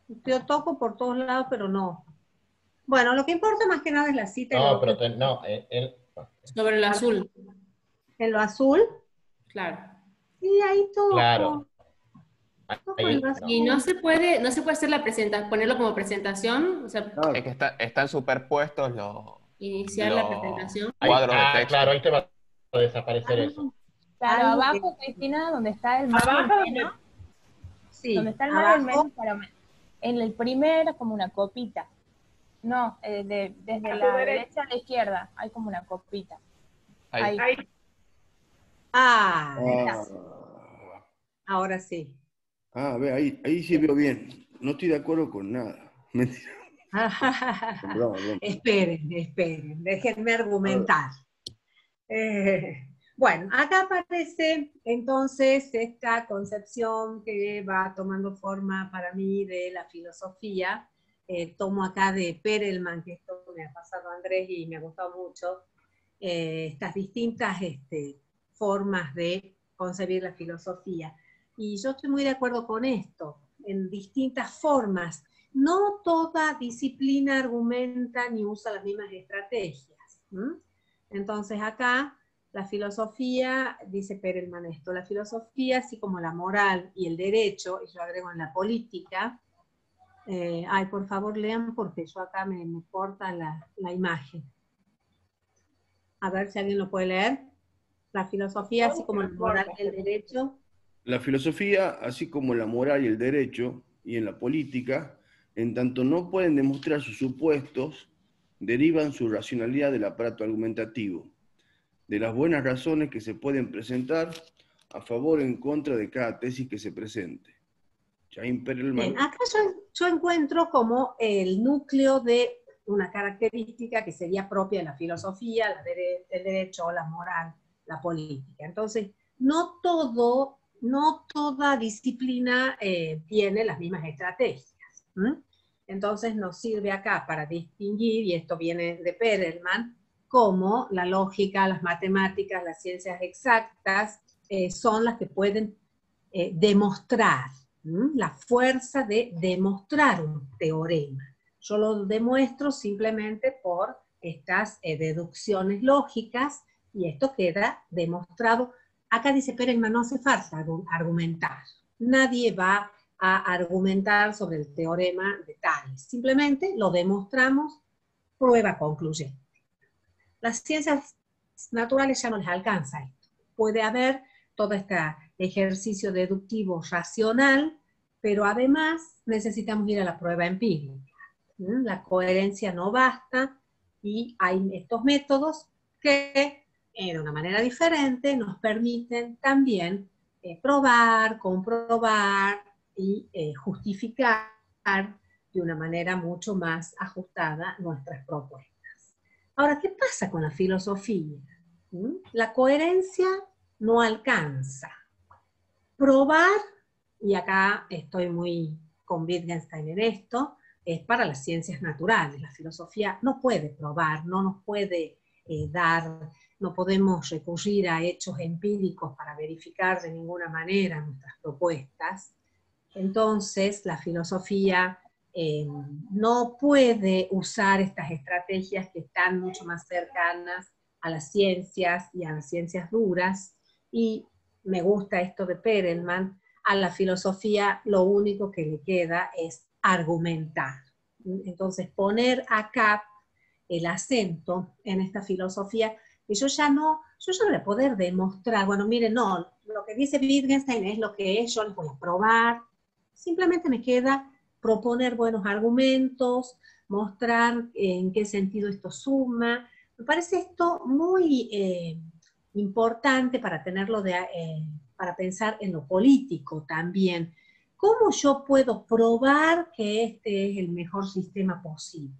Yo toco por todos lados, pero no. Bueno, lo que importa más que nada es la cita. No, pero sobre lo azul. ¿En lo azul? Claro. Sí, ahí toco. Claro. Toco en lo azul. Y no se puede hacer la presentación, ponerlo como presentación, o sea, Es que están superpuestos los iniciar la presentación. cuadros de texto. Claro, ahí te va a desaparecer eso. Claro, abajo, Cristina, donde está el más Abajo, del menos, Sí, donde está el más del menos, en el primer como una copita. No, desde la derecha a la izquierda hay como una copita. Ahí. Ahí. Ahora sí. Ve, ahí sí veo bien. No estoy de acuerdo con nada. Mentira. Broma. Esperen, déjenme argumentar. Bueno, acá aparece entonces esta concepción que va tomando forma para mí de la filosofía. Tomo acá de Perelman, que esto me ha pasado a Andrés y me ha gustado mucho, estas distintas formas de concebir la filosofía. Y yo estoy muy de acuerdo con esto, en distintas formas. No toda disciplina argumenta ni usa las mismas estrategias. Entonces acá la filosofía, dice Perelman esto, la filosofía, así como la moral y el derecho, y yo agrego en la política, por favor lean porque yo acá me corta la imagen. A ver si alguien lo puede leer. La filosofía, así como la moral y el derecho. La filosofía, así como la moral y el derecho, y en la política, en tanto no pueden demostrar sus supuestos, derivan su racionalidad del aparato argumentativo, de las buenas razones que se pueden presentar a favor o en contra de cada tesis que se presente. Bien, acá yo encuentro como el núcleo de una característica que sería propia de la filosofía, el derecho, la moral, la política. Entonces, no toda disciplina tiene las mismas estrategias. Entonces nos sirve acá para distinguir, y esto viene de Perelman, cómo la lógica, las matemáticas, las ciencias exactas son las que pueden demostrar, la fuerza de demostrar un teorema. Yo lo demuestro simplemente por estas deducciones lógicas y esto queda demostrado. Acá dice Perelman, no hace falta argumentar. Nadie va a argumentar sobre el teorema de Tales. Simplemente lo demostramos, prueba concluyente. Las ciencias naturales ya no les alcanza esto. Puede haber todo este ejercicio deductivo racional, pero además necesitamos ir a la prueba empírica. La coherencia no basta y hay estos métodos que de una manera diferente nos permiten también probar, comprobar y justificar de una manera mucho más ajustada nuestras propuestas. Ahora, ¿qué pasa con la filosofía? La coherencia no alcanza. Probar, y acá estoy muy con Wittgenstein en esto, es para las ciencias naturales. La filosofía no puede probar, no nos puede dar, no podemos recurrir a hechos empíricos para verificar de ninguna manera nuestras propuestas. Entonces, la filosofía no puede usar estas estrategias que están mucho más cercanas a las ciencias y a las ciencias duras, y me gusta esto de Perelman, a la filosofía lo único que le queda es argumentar. Entonces, poner acá el acento en esta filosofía, que yo ya no voy a poder demostrar, bueno, miren, no, lo que dice Wittgenstein es lo que es, yo les voy a probar, simplemente me queda proponer buenos argumentos, mostrar en qué sentido esto suma. Me parece esto muy importante para tenerlo para pensar en lo político también. ¿Cómo yo puedo probar que este es el mejor sistema posible?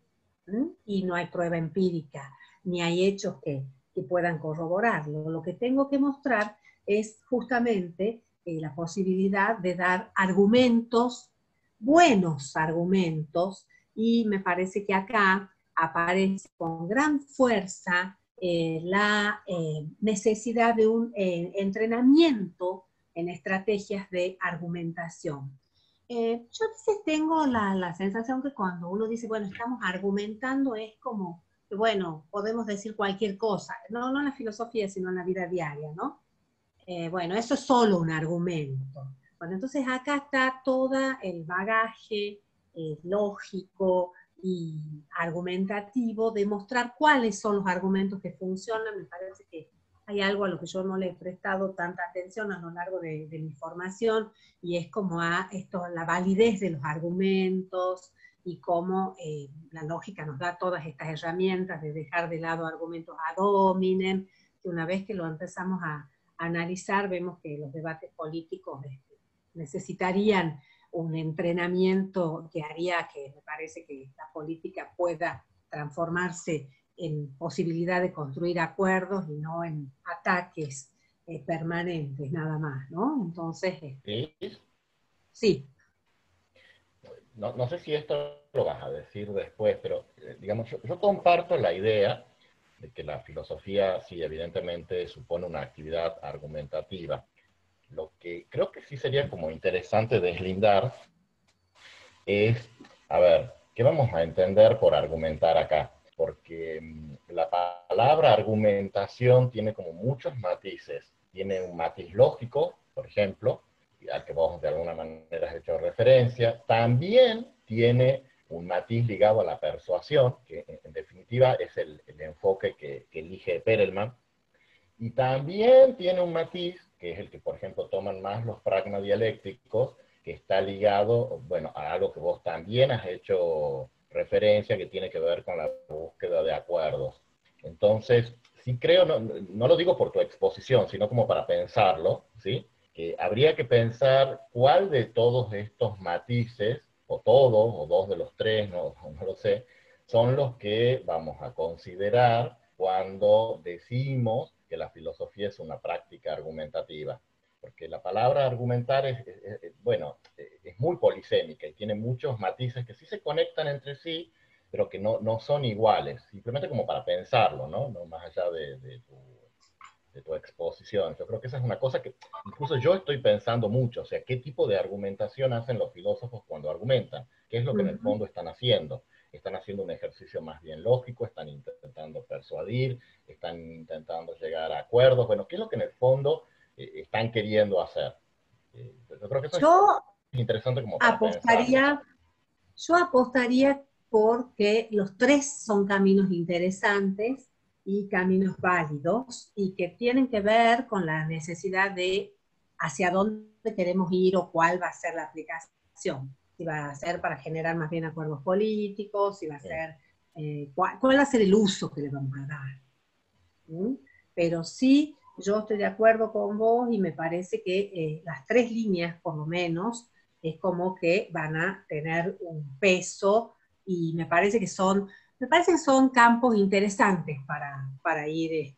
Y no hay prueba empírica, ni hay hechos que puedan corroborarlo. Lo que tengo que mostrar es justamente la posibilidad de dar argumentos, buenos argumentos, y me parece que acá aparece con gran fuerza la necesidad de un entrenamiento en estrategias de argumentación. Yo a veces tengo la sensación que cuando uno dice, bueno, estamos argumentando, es como que, bueno, podemos decir cualquier cosa, no en la filosofía, sino en la vida diaria, ¿no? Bueno, eso es solo un argumento. Bueno, entonces acá está todo el bagaje lógico y argumentativo de mostrar cuáles son los argumentos que funcionan. Me parece que hay algo a lo que yo no le he prestado tanta atención a lo largo de mi formación, y es como la validez de los argumentos, y cómo la lógica nos da todas estas herramientas de dejar de lado argumentos ad hominem, que una vez que lo empezamos a analizar, vemos que los debates políticos necesitarían un entrenamiento que haría que me parece que la política pueda transformarse en posibilidad de construir acuerdos y no en ataques permanentes nada más, ¿no? Entonces, sí. No sé si esto lo vas a decir después, pero digamos, yo comparto la idea de que la filosofía sí evidentemente supone una actividad argumentativa. Lo que creo que sí sería como interesante deslindar es, a ver, ¿qué vamos a entender por argumentar acá? Porque la palabra argumentación tiene como muchos matices. Tiene un matiz lógico, por ejemplo, al que vos de alguna manera has hecho referencia. También tiene un matiz ligado a la persuasión, que en definitiva es el enfoque que elige Perelman. Y también tiene un matiz, que es el que, por ejemplo, toman más los pragmadialécticos, que está ligado, bueno, a algo que vos también has hecho referencia, que tiene que ver con la búsqueda de acuerdos. Entonces, sí creo, no lo digo por tu exposición, sino como para pensarlo, ¿sí? Que habría que pensar cuál de todos estos matices, o todos, o dos de los tres, no lo sé, son los que vamos a considerar cuando decimos que la filosofía es una práctica argumentativa. Porque la palabra argumentar bueno, es muy polisémica y tiene muchos matices que sí se conectan entre sí, pero que no son iguales, simplemente como para pensarlo, ¿no? No más allá de tu exposición. Yo creo que esa es una cosa que incluso yo estoy pensando mucho, o sea, ¿qué tipo de argumentación hacen los filósofos cuando argumentan? ¿Qué es lo que en el fondo están haciendo? Están haciendo un ejercicio más bien lógico, están intentando persuadir, están intentando llegar a acuerdos. Bueno, ¿qué es lo que en el fondo están queriendo hacer? Yo creo que eso es interesante como para pensarlo. Yo apostaría porque los tres son caminos interesantes y caminos válidos, y que tienen que ver con la necesidad de hacia dónde queremos ir o cuál va a ser la aplicación. Si va a ser para generar más bien acuerdos políticos, si va a ser, cuál va a ser el uso que le vamos a dar. ¿Mm? Pero sí, yo estoy de acuerdo con vos, y me parece que las tres líneas, por lo menos, es como que van a tener un peso, y me parece que son campos interesantes para ir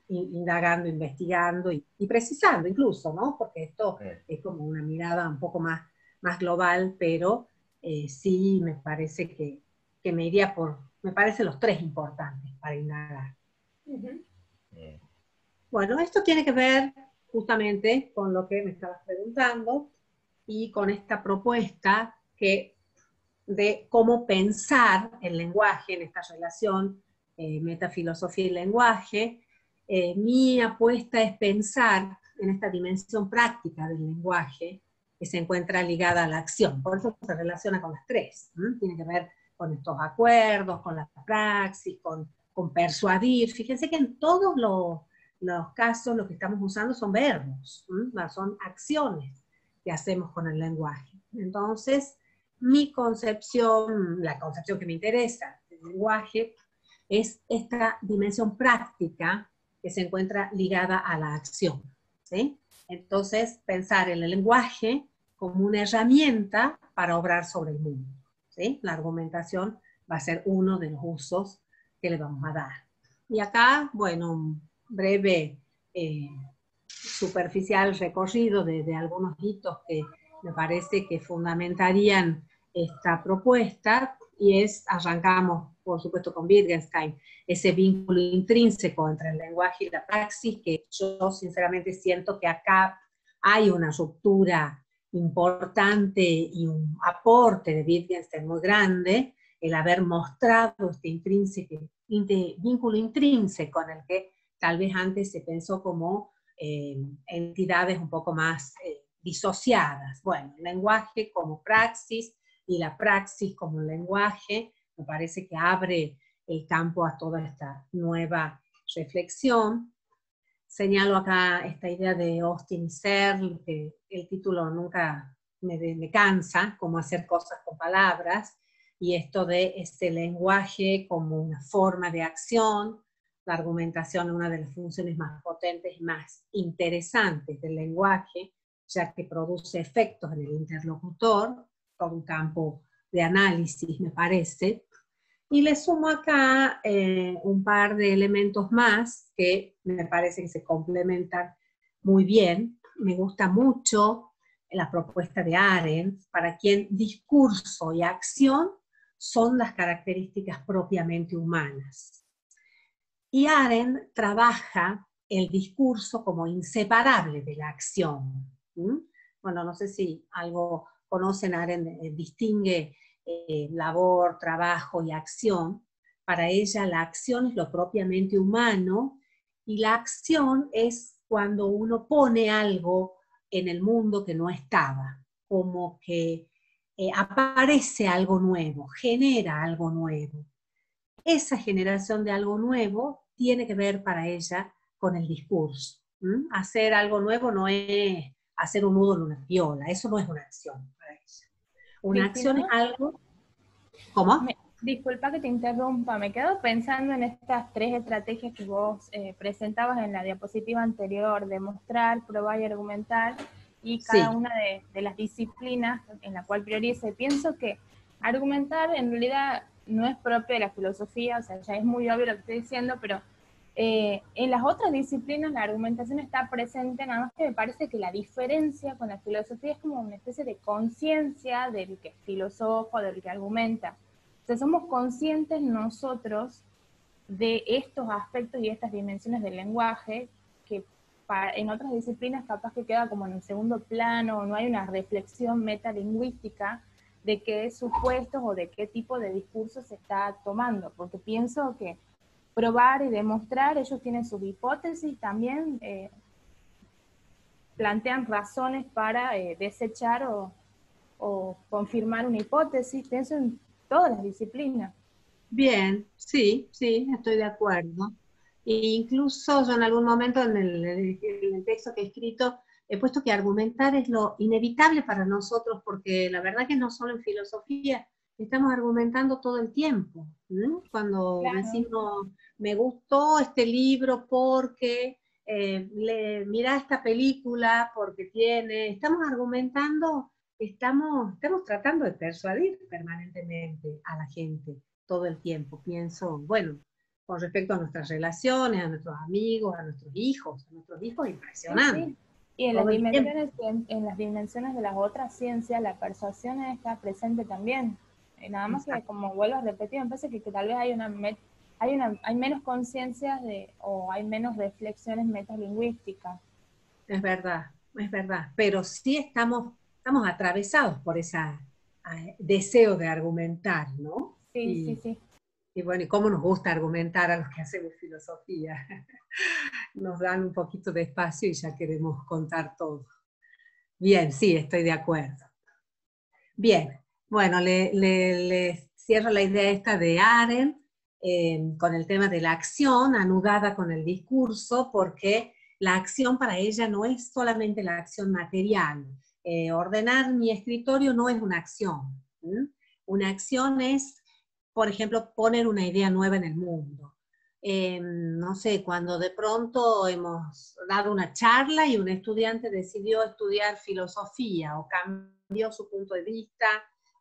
indagando, investigando y precisando incluso, ¿no? Porque esto es como una mirada un poco más global, pero sí me parece que me iría me parecen los tres importantes para indagar. Ujú. Bueno, esto tiene que ver justamente con lo que me estabas preguntando y con esta propuesta de cómo pensar el lenguaje en esta relación metafilosofía y lenguaje. Mi apuesta es pensar en esta dimensión práctica del lenguaje que se encuentra ligada a la acción. Por eso se relaciona con las tres. Tiene que ver con estos acuerdos, con la praxis, con persuadir. Fíjense que en todos los casos lo que estamos usando son verbos, son acciones que hacemos con el lenguaje. Entonces, mi concepción, la concepción que me interesa del lenguaje, es esta dimensión práctica que se encuentra ligada a la acción, ¿sí? Entonces, pensar en el lenguaje como una herramienta para obrar sobre el mundo, ¿sí? La argumentación va a ser uno de los usos que le vamos a dar. Y acá, bueno, un breve, superficial recorrido de algunos hitos que me parece que fundamentarían esta propuesta, y arrancamos, por supuesto, con Wittgenstein, ese vínculo intrínseco entre el lenguaje y la praxis, que yo sinceramente siento que acá hay una ruptura importante y un aporte de Wittgenstein muy grande, el haber mostrado este vínculo intrínseco en el que tal vez antes se pensó como entidades un poco más disociadas. Bueno, el lenguaje como praxis y la praxis como lenguaje, me parece que abre el campo a toda esta nueva reflexión. Señalo acá esta idea de Austin y Searle, que el título nunca me cansa, como hacer cosas con palabras, y esto de este lenguaje como una forma de acción, la argumentación, una de las funciones más potentes y más interesantes del lenguaje, ya que produce efectos en el interlocutor, todo un campo de análisis, me parece. Y le sumo acá un par de elementos más que me parece que se complementan muy bien. Me gusta mucho la propuesta de Arendt, para quien discurso y acción son las características propiamente humanas. Y Arendt trabaja el discurso como inseparable de la acción. Bueno, no sé si algo conocen, Arendt distingue labor, trabajo y acción. Para ella la acción es lo propiamente humano, y la acción es cuando uno pone algo en el mundo que no estaba, como que aparece algo nuevo, genera algo nuevo. Esa generación de algo nuevo tiene que ver para ella con el discurso. Hacer algo nuevo no es hacer un nudo en una viola, eso no es una acción para ella. Una acción es algo... ¿Cómo? Disculpa que te interrumpa, me quedo pensando en estas tres estrategias que vos presentabas en la diapositiva anterior, de mostrar, probar y argumentar, y cada una de las disciplinas en la cual priorice. Pienso que argumentar en realidad no es propio de la filosofía, o sea, ya es muy obvio lo que estoy diciendo, pero en las otras disciplinas la argumentación está presente, nada más que me parece que la diferencia con la filosofía es como una especie de conciencia del que filosofa, del que argumenta. O sea, somos conscientes nosotros de estos aspectos y estas dimensiones del lenguaje que en otras disciplinas capaz que queda como en un segundo plano, o no hay una reflexión metalingüística de qué supuestos o de qué tipo de discurso se está tomando, porque pienso que probar y demostrar, ellos tienen sus hipótesis, también plantean razones para desechar o confirmar una hipótesis. Pienso en todas las disciplinas. Bien, sí, estoy de acuerdo. E incluso yo en algún momento en el texto que he escrito he puesto que argumentar es lo inevitable para nosotros, porque la verdad que no solo en filosofía, estamos argumentando todo el tiempo. Cuando decimos, me gustó este libro porque, mira esta película porque estamos argumentando, estamos tratando de persuadir permanentemente a la gente todo el tiempo. Pienso, bueno, con respecto a nuestras relaciones, a nuestros amigos, a nuestros hijos, impresionante. Sí. Y en todo las el tiempo. dimensiones, en las dimensiones de las otras ciencias, la persuasión está presente también. Nada más que, como vuelvo a repetir, me parece que tal vez hay menos conciencias o hay menos reflexiones metalingüísticas. Es verdad, pero sí estamos atravesados por ese deseo de argumentar, ¿no? Sí, sí. Y bueno, y cómo nos gusta argumentar a los que hacemos filosofía. Nos dan un poquito de espacio y ya queremos contar todo. Bien, sí, estoy de acuerdo. Bien, bueno, le cierro la idea esta de Arendt con el tema de la acción anudada con el discurso, porque la acción para ella no es solamente la acción material. Ordenar mi escritorio no es una acción. Una acción es, por ejemplo, poner una idea nueva en el mundo. No sé, cuando de pronto hemos dado una charla y un estudiante decidió estudiar filosofía o cambió su punto de vista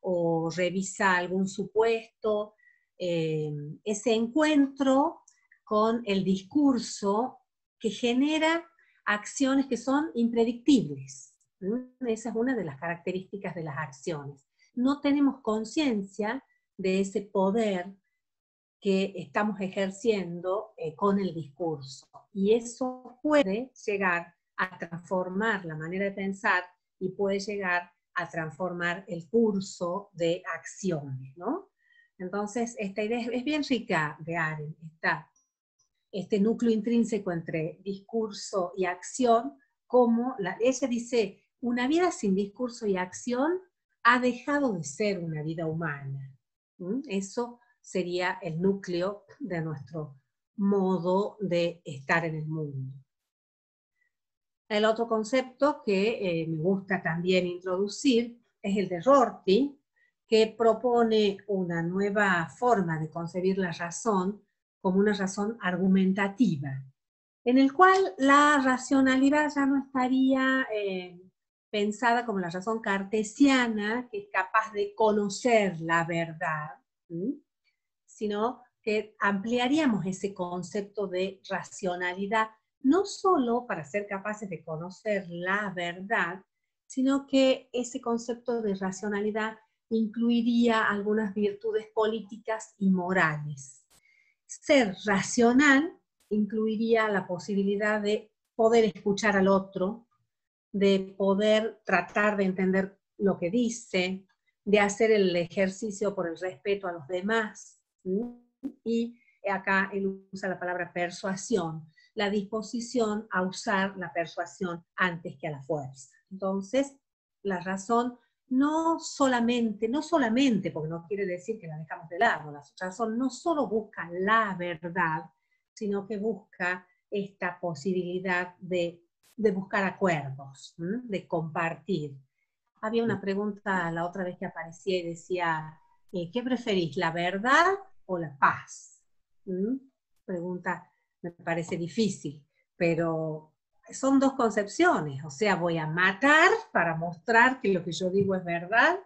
o revisa algún supuesto, ese encuentro con el discurso que genera acciones que son impredictibles. Esa es una de las características de las acciones. No tenemos conciencia de ese poder que estamos ejerciendo con el discurso. Y eso puede llegar a transformar la manera de pensar y puede llegar a transformar el curso de acciones, ¿no? Entonces, esta idea es bien rica de Arendt, está este núcleo intrínseco entre discurso y acción, como ella dice, una vida sin discurso y acción ha dejado de ser una vida humana. Eso sería el núcleo de nuestro modo de estar en el mundo. El otro concepto que me gusta también introducir es el de Rorty, que propone una nueva forma de concebir la razón como una razón argumentativa, en el cual la racionalidad ya no estaría pensada como la razón cartesiana, que es capaz de conocer la verdad, sino que ampliaríamos ese concepto de racionalidad, no solo para ser capaces de conocer la verdad, sino que ese concepto de racionalidad incluiría algunas virtudes políticas y morales. Ser racional incluiría la posibilidad de poder escuchar al otro, de poder tratar de entender lo que dice, de hacer el ejercicio por el respeto a los demás. Y acá él usa la palabra persuasión, la disposición a usar la persuasión antes que a la fuerza. Entonces, la razón no solamente, porque no quiere decir que la dejamos de lado, la razón no solo busca la verdad, sino que busca esta posibilidad de buscar acuerdos, de compartir. Había una pregunta la otra vez que aparecía y decía, ¿qué preferís, la verdad o la paz? Pregunta, me parece difícil, pero son dos concepciones, o sea, voy a matar para mostrar que lo que yo digo es verdad,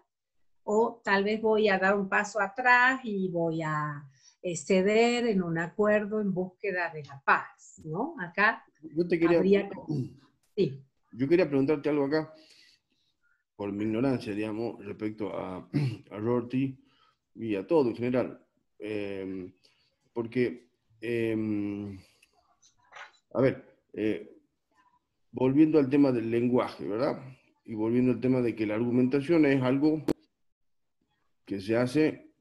o tal vez voy a dar un paso atrás y voy a ceder en un acuerdo en búsqueda de la paz, ¿no? Acá habría que... Sí. Yo quería preguntarte algo acá, por mi ignorancia, digamos, respecto a Rorty y a todo en general. Porque, a ver, volviendo al tema del lenguaje, ¿verdad? Y volviendo al tema de que la argumentación es algo que se hace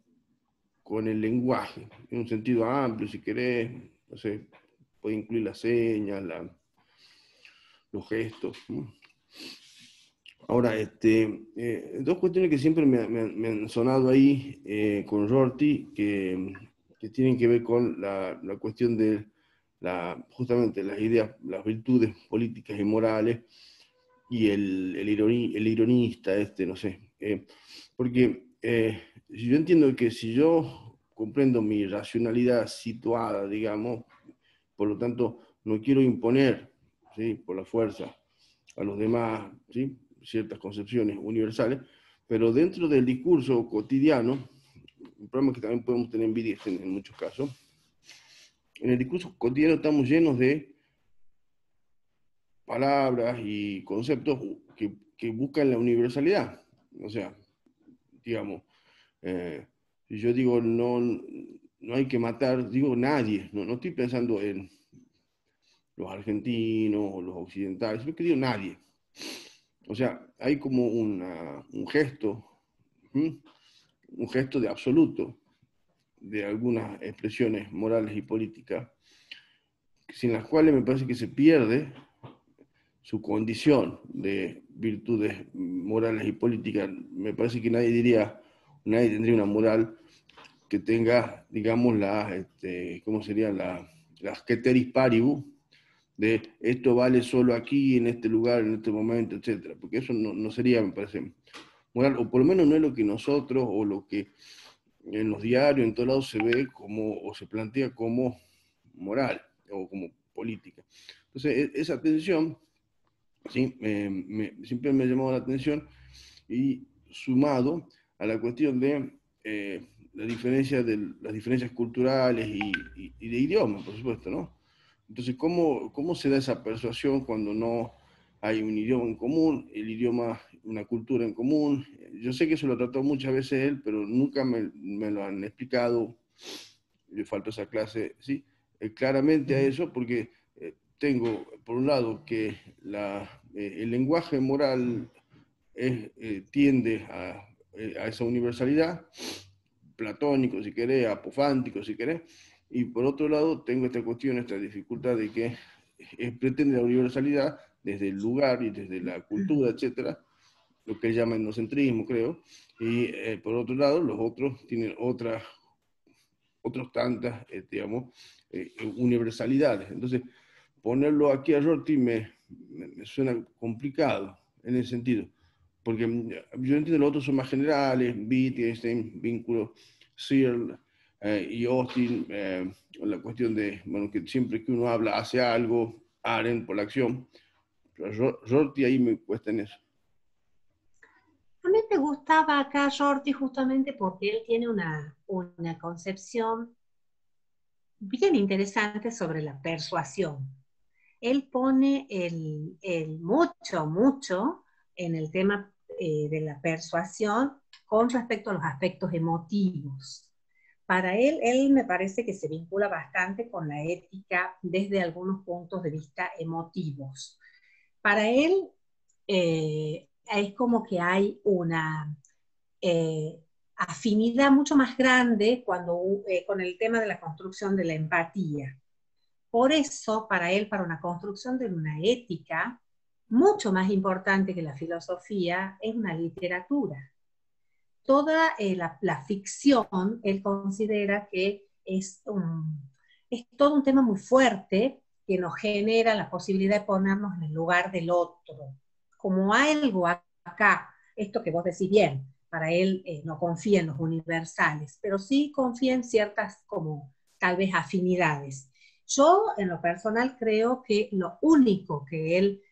con el lenguaje, en un sentido amplio, si querés, no sé, puede incluir las señas, los gestos, ¿no? Ahora, dos cuestiones que siempre me han sonado ahí con Rorty, que tienen que ver con la cuestión de justamente las ideas, las virtudes políticas y morales, y el ironista, no sé. Porque yo entiendo que si yo comprendo mi racionalidad situada, digamos, por lo tanto, no quiero imponer, ¿sí?, por la fuerza a los demás, ¿sí?, ciertas concepciones universales, pero dentro del discurso cotidiano, un problema que también podemos tener en muchos casos, en el discurso cotidiano estamos llenos de palabras y conceptos que buscan la universalidad. O sea, digamos, yo digo, no hay que matar, digo nadie, no estoy pensando en los argentinos o los occidentales, sino que digo nadie. O sea, hay como un gesto, ¿sí? Un gesto de absoluto de algunas expresiones morales y políticas, sin las cuales me parece que se pierde su condición de virtudes morales y políticas. Me parece que nadie tendría una moral que tenga, digamos, ¿cómo serían las ceteris paribus, de esto vale solo aquí, en este lugar, en este momento, etcétera? Porque eso no sería, me parece, moral, o por lo menos no es lo que nosotros, o lo que en los diarios, en todos lados se ve como, o se plantea como moral, o como política. Entonces, esa tensión, ¿sí? Siempre me ha llamado la atención, y sumado a la cuestión de las diferencias culturales y de idioma, por supuesto, ¿no? Entonces, ¿cómo se da esa persuasión cuando no hay un idioma en común, el idioma, una cultura en común? Yo sé que eso lo trató muchas veces él, pero nunca me lo han explicado. Le falta esa clase, ¿sí? Claramente a eso, porque tengo, por un lado, que el lenguaje moral tiende a esa universalidad, platónico si querés, apofántico si querés, y por otro lado tengo esta cuestión, esta dificultad de que pretende la universalidad desde el lugar y desde la cultura, etcétera, lo que él llama etnocentrismo, creo, y por otro lado los otros tienen otras tantas, digamos, universalidades. Entonces, ponerlo aquí a Rorty me suena complicado en ese sentido, porque yo entiendo que los otros son más generales, Wittgenstein, Vínculo, Searle y Austin, la cuestión de, bueno, que siempre que uno habla hace algo, Arendt por la acción, pero Rorty ahí me cuesta en eso. A mí me gustaba acá Rorty justamente porque él tiene una concepción bien interesante sobre la persuasión. Él pone mucho en el tema de la persuasión con respecto a los aspectos emotivos. Para él me parece que se vincula bastante con la ética desde algunos puntos de vista emotivos. Para él es como que hay una afinidad mucho más grande con el tema de la construcción de la empatía. Por eso, para él, para una construcción de una ética, mucho más importante que la filosofía es una literatura. Toda la ficción, él considera que es todo un tema muy fuerte que nos genera la posibilidad de ponernos en el lugar del otro. Como algo acá, esto que vos decís bien, para él no confía en los universales, pero sí confía en ciertas como tal vez afinidades. Yo en lo personal creo que lo único que él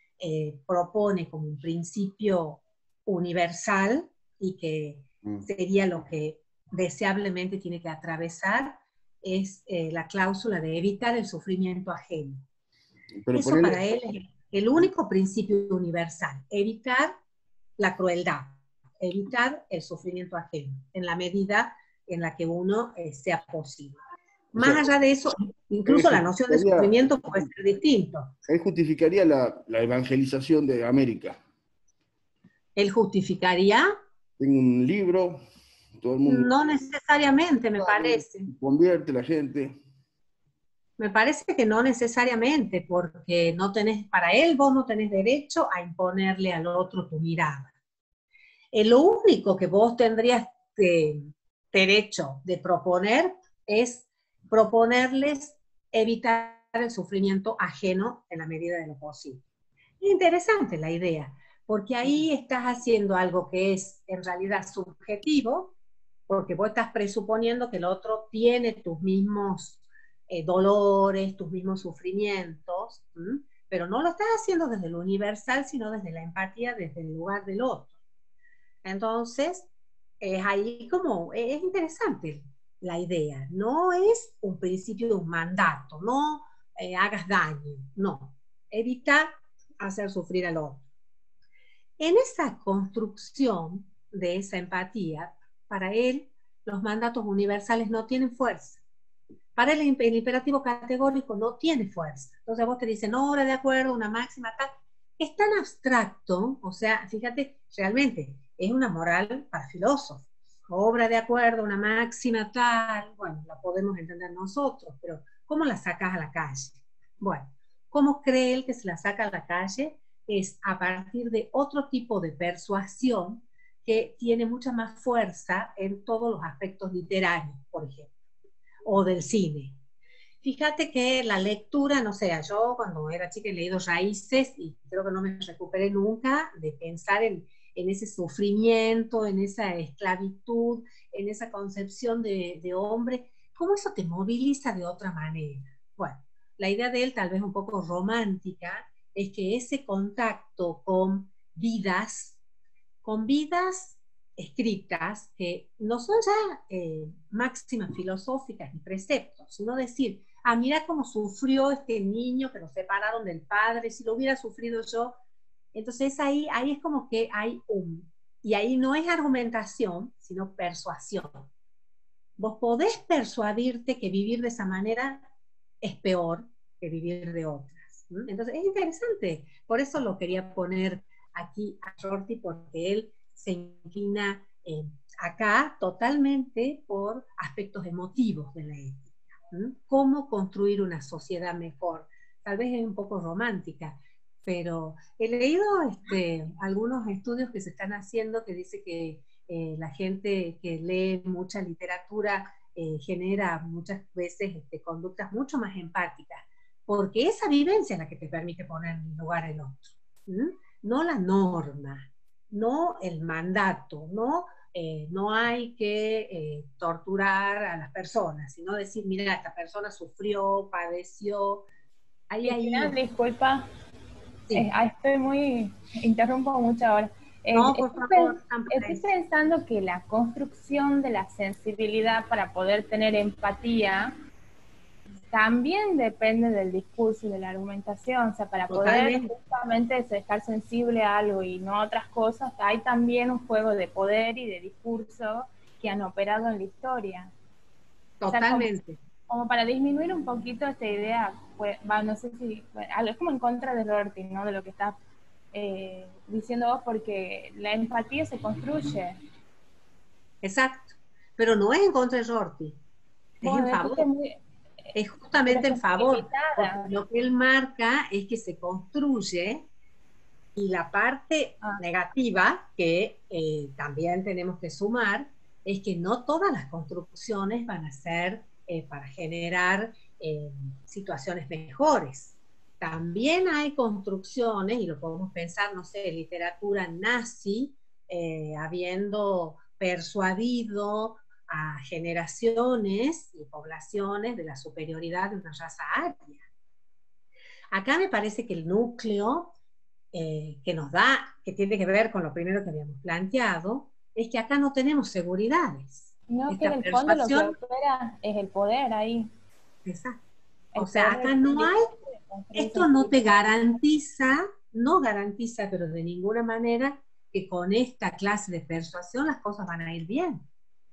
propone como un principio universal y que sería lo que deseablemente tiene que atravesar es la cláusula de evitar el sufrimiento ajeno. Pero eso para él es el único principio universal, evitar la crueldad, evitar el sufrimiento ajeno, en la medida en la que uno sea posible. Más allá de eso, incluso la noción de sufrimiento puede ser distinto. Él justificaría la evangelización de América. ¿Él justificaría? Tengo un libro, todo el mundo... No necesariamente, me parece. Convierte la gente. Me parece que no necesariamente, porque para él vos no tenés derecho a imponerle al otro tu mirada. Lo único que vos tendrías derecho de proponer es proponerles evitar el sufrimiento ajeno en la medida de lo posible. Es interesante la idea, porque ahí estás haciendo algo que es en realidad subjetivo, porque vos estás presuponiendo que el otro tiene tus mismos dolores, tus mismos sufrimientos, pero no lo estás haciendo desde lo universal, sino desde la empatía, desde el lugar del otro. Entonces, es ahí como, es interesante la idea. No es un principio de un mandato, no hagas daño, no. Evita hacer sufrir al otro. En esa construcción de esa empatía, para él los mandatos universales no tienen fuerza. Para él el imperativo categórico no tiene fuerza. Entonces vos te dicen, no, ahora de acuerdo, una máxima tal. Es tan abstracto, o sea, fíjate, realmente es una moral para filósofos. Obra de acuerdo, una máxima tal, bueno, la podemos entender nosotros, pero ¿cómo la sacas a la calle? Bueno, ¿cómo cree él que se la saca a la calle? Es a partir de otro tipo de persuasión que tiene mucha más fuerza en todos los aspectos literarios, por ejemplo, o del cine. Fíjate que la lectura, no sé, yo cuando era chica he leído Raíces y creo que no me recuperé nunca de pensar en ese sufrimiento, en esa esclavitud, en esa concepción de hombre, cómo eso te moviliza de otra manera. Bueno, la idea de él, tal vez un poco romántica, es que ese contacto con vidas escritas, que no son ya máximas filosóficas ni preceptos, sino decir, ah, mira cómo sufrió este niño que lo separaron del padre, si lo hubiera sufrido yo. Entonces ahí es como que hay y ahí no es argumentación, sino persuasión. Vos podés persuadirte que vivir de esa manera es peor que vivir de otras. Entonces es interesante, por eso lo quería poner aquí a Rorty, porque él se inclina acá totalmente por aspectos emotivos de la ética. Cómo construir una sociedad mejor. Tal vez es un poco romántica, pero he leído algunos estudios que se están haciendo que dice que la gente que lee mucha literatura genera muchas veces conductas mucho más empáticas, porque esa vivencia es la que te permite poner en lugar al otro. No la norma, no el mandato, no hay que torturar a las personas, sino decir, mira, esta persona sufrió, padeció. Disculpa, sí. Interrumpo mucho ahora. No, por favor. Estoy pensando que la construcción de la sensibilidad para poder tener empatía también depende del discurso y de la argumentación. O sea, para poder justamente estar sensible a algo y no a otras cosas, hay también un juego de poder y de discurso que han operado en la historia. Totalmente. O sea, como para disminuir un poquito esta idea, pues, no sé si, es como en contra de Rorty, ¿no? De lo que está diciendo vos, porque la empatía se construye. Exacto, pero no es en contra de Rorty, es en favor. Es justamente en favor, porque lo que él marca es que se construye, y la parte negativa, que también tenemos que sumar, es que no todas las construcciones van a ser para generar situaciones mejores. También hay construcciones, y lo podemos pensar, no sé, literatura nazi, habiendo persuadido a generaciones y poblaciones de la superioridad de una raza aria. Acá me parece que el núcleo que nos da, que tiene que ver con lo primero que habíamos planteado, es que acá no tenemos seguridades. No, que en el fondo lo que opera es el poder ahí. Exacto. O sea, acá no hay, esto no te garantiza, no garantiza, pero de ninguna manera, que con esta clase de persuasión las cosas van a ir bien,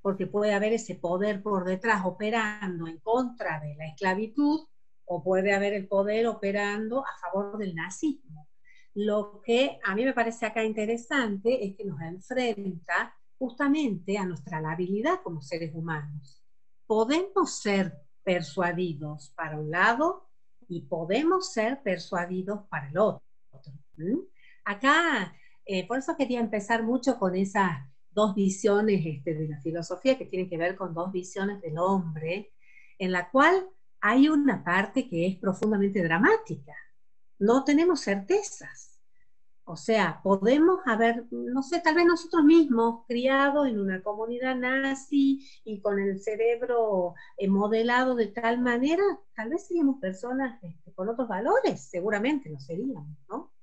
porque puede haber ese poder por detrás operando en contra de la esclavitud, o puede haber el poder operando a favor del nazismo. Lo que a mí me parece acá interesante es que nos enfrenta justamente a nuestra labilidad como seres humanos. Podemos ser persuadidos para un lado y podemos ser persuadidos para el otro. Acá, por eso quería empezar mucho con esas dos visiones de la filosofía, que tienen que ver con dos visiones del hombre, en la cual hay una parte que es profundamente dramática. No tenemos certezas. O sea, podemos haber, no sé, tal vez nosotros mismos, criados en una comunidad nazi y con el cerebro modelado de tal manera, tal vez seríamos personas con otros valores, seguramente lo seríamos, ¿no?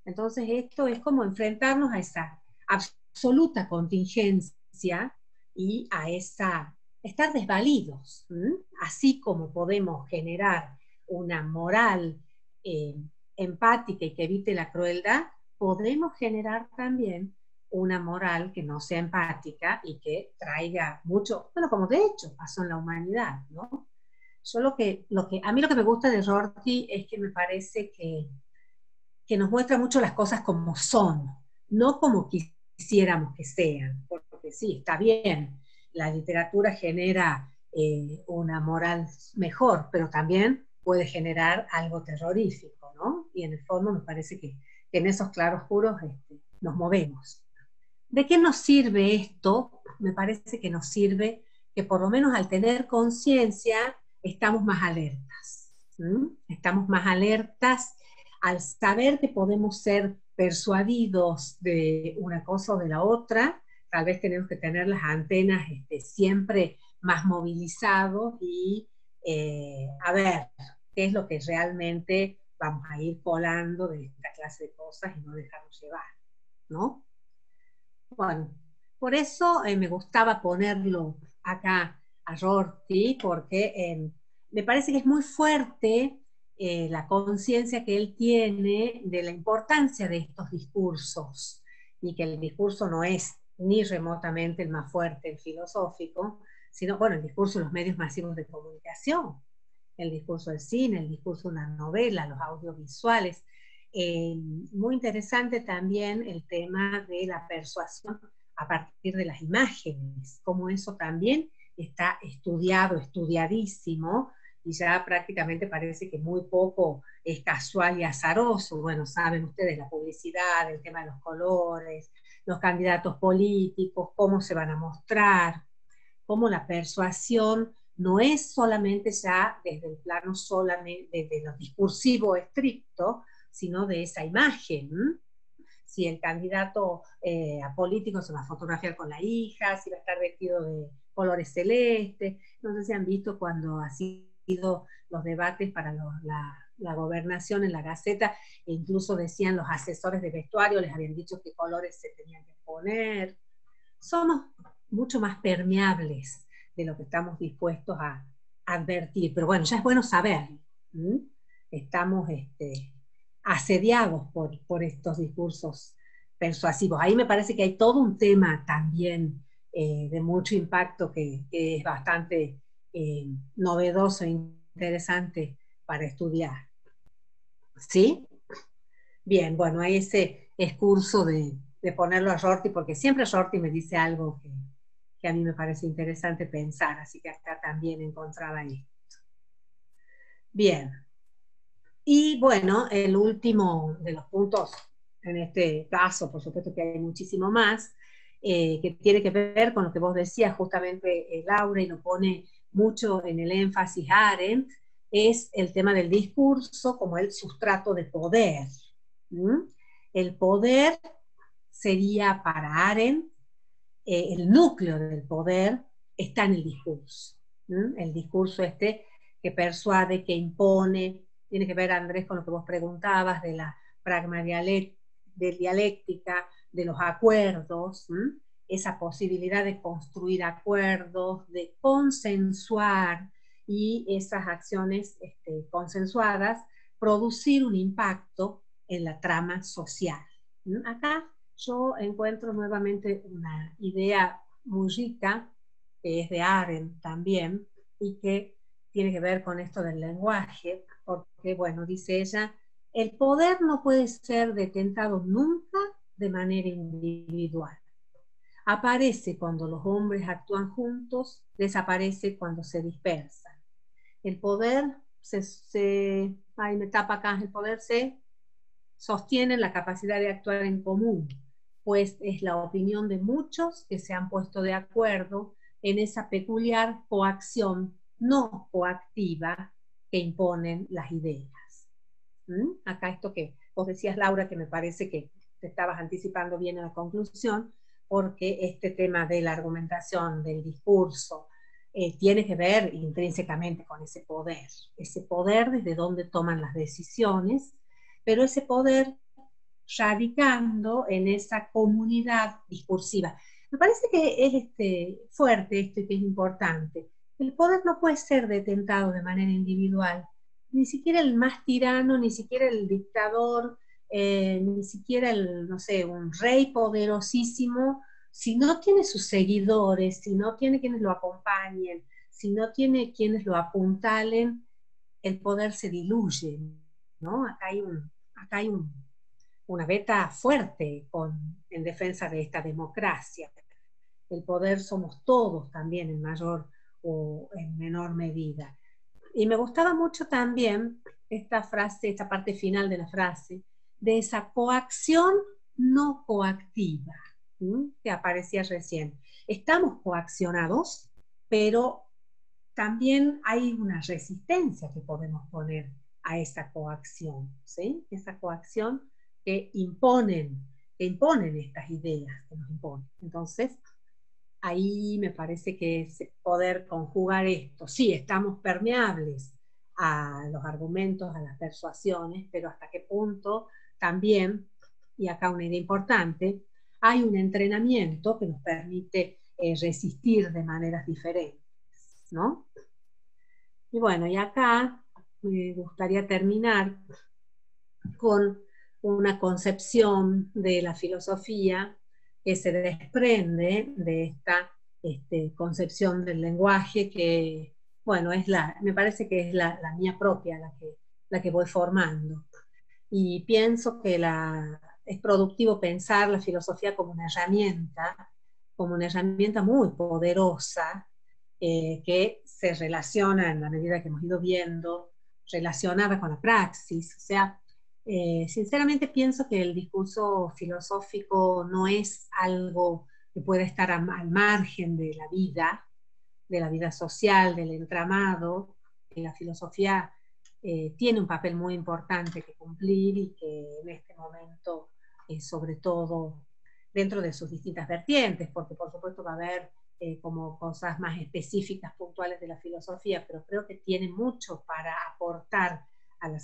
Entonces esto es como enfrentarnos a esa absoluta contingencia y a esa, estar desvalidos, así como podemos generar una moral empática y que evite la crueldad, podremos generar también una moral que no sea empática y que traiga mucho, bueno, como de hecho pasó en la humanidad, ¿no? Yo a mí lo que me gusta de Rorty es que me parece que nos muestra mucho las cosas como son, no como quisiéramos que sean, porque sí, está bien, la literatura genera una moral mejor, pero también puede generar algo terrorífico, ¿no? Y en el fondo me parece que en esos claroscuros nos movemos. ¿De qué nos sirve esto? Me parece que nos sirve que por lo menos al tener conciencia estamos más alertas. Estamos más alertas al saber que podemos ser persuadidos de una cosa o de la otra. Tal vez tenemos que tener las antenas siempre más movilizados y a ver qué es lo que realmente vamos a ir colando de esta clase de cosas y no dejarnos llevar, ¿no? Bueno, por eso me gustaba ponerlo acá a Rorty, porque me parece que es muy fuerte la conciencia que él tiene de la importancia de estos discursos, y que el discurso no es ni remotamente el más fuerte, el filosófico, sino, bueno, el discurso de los medios masivos de comunicación, el discurso del cine, el discurso de una novela, los audiovisuales. Muy interesante también el tema de la persuasión a partir de las imágenes, como eso también está estudiado, estudiadísimo, y ya prácticamente parece que muy poco es casual y azaroso. Bueno, saben ustedes la publicidad, el tema de los colores, los candidatos políticos, cómo se van a mostrar, cómo la persuasión no es solamente ya desde el plano solamente desde lo discursivo estricto, sino de esa imagen. Si el candidato a político se va a fotografiar con la hija, si va a estar vestido de colores celestes. No sé si han visto cuando ha sido los debates para la gobernación en la Gaceta, e incluso decían los asesores de vestuario, les habían dicho qué colores se tenían que poner. Somos mucho más permeables de lo que estamos dispuestos a advertir, pero bueno, ya es bueno saberlo. Estamos asediados por estos discursos persuasivos. Ahí me parece que hay todo un tema también de mucho impacto que es bastante novedoso e interesante para estudiar. ¿Sí? Bien, bueno, hay ese excurso de ponerlo a Rorty, porque siempre Rorty me dice algo que a mí me parece interesante pensar, así que acá también encontraba esto. Bien. Y bueno, el último de los puntos, en este caso, por supuesto que hay muchísimo más, que tiene que ver con lo que vos decías, justamente Laura, y lo pone mucho en el énfasis Arendt, es el tema del discurso como el sustrato de poder. El poder sería para Arendt, el núcleo del poder está en el discurso. El discurso que persuade, que impone. Tiene que ver, Andrés, con lo que vos preguntabas de la dialéctica, de los acuerdos, esa posibilidad de construir acuerdos, de consensuar, y esas acciones consensuadas producir un impacto en la trama social. Acá yo encuentro nuevamente una idea muy rica, que es de Arendt también, y que tiene que ver con esto del lenguaje, porque, bueno, dice ella, el poder no puede ser detentado nunca de manera individual. Aparece cuando los hombres actúan juntos, desaparece cuando se dispersan. El poder ay, me tapa acá, el poder se sostiene en la capacidad de actuar en común, pues es la opinión de muchos que se han puesto de acuerdo en esa peculiar coacción no coactiva que imponen las ideas. Acá esto que vos decías, Laura, que me parece que te estabas anticipando bien en la conclusión, porque este tema de la argumentación, del discurso, tiene que ver intrínsecamente con ese poder desde donde toman las decisiones, pero ese poder radicando en esa comunidad discursiva. Me parece que es fuerte esto y que es importante. El poder no puede ser detentado de manera individual, ni siquiera el más tirano, ni siquiera el dictador, ni siquiera el, no sé, un rey poderosísimo, si no tiene sus seguidores, si no tiene quienes lo acompañen, si no tiene quienes lo apuntalen, el poder se diluye, ¿no? Acá hay una beta fuerte en defensa de esta democracia. El poder somos todos también en mayor o en menor medida. Y me gustaba mucho también esta frase, esta parte final de la frase, de esa coacción no coactiva, que aparecía recién. Estamos coaccionados, pero también hay una resistencia que podemos poner a esa coacción, ¿sí? Esa coacción que imponen estas ideas que nos imponen. Entonces, ahí me parece que es poder conjugar esto. Sí, estamos permeables a los argumentos, a las persuasiones, pero hasta qué punto también, y acá una idea importante, hay un entrenamiento que nos permite resistir de maneras diferentes, ¿no? Y bueno, y acá me gustaría terminar con una concepción de la filosofía que se desprende de esta concepción del lenguaje que, bueno, me parece que es la mía propia, la que voy formando. Y pienso que es productivo pensar la filosofía como una herramienta muy poderosa, que se relaciona, en la medida que hemos ido viendo, relacionada con la praxis. O sea, sinceramente pienso que el discurso filosófico no es algo que pueda estar al margen de la vida social, del entramado. La filosofía tiene un papel muy importante que cumplir y que en este momento, sobre todo dentro de sus distintas vertientes, porque por supuesto va a haber como cosas más específicas, puntuales de la filosofía, pero creo que tiene mucho para aportar a la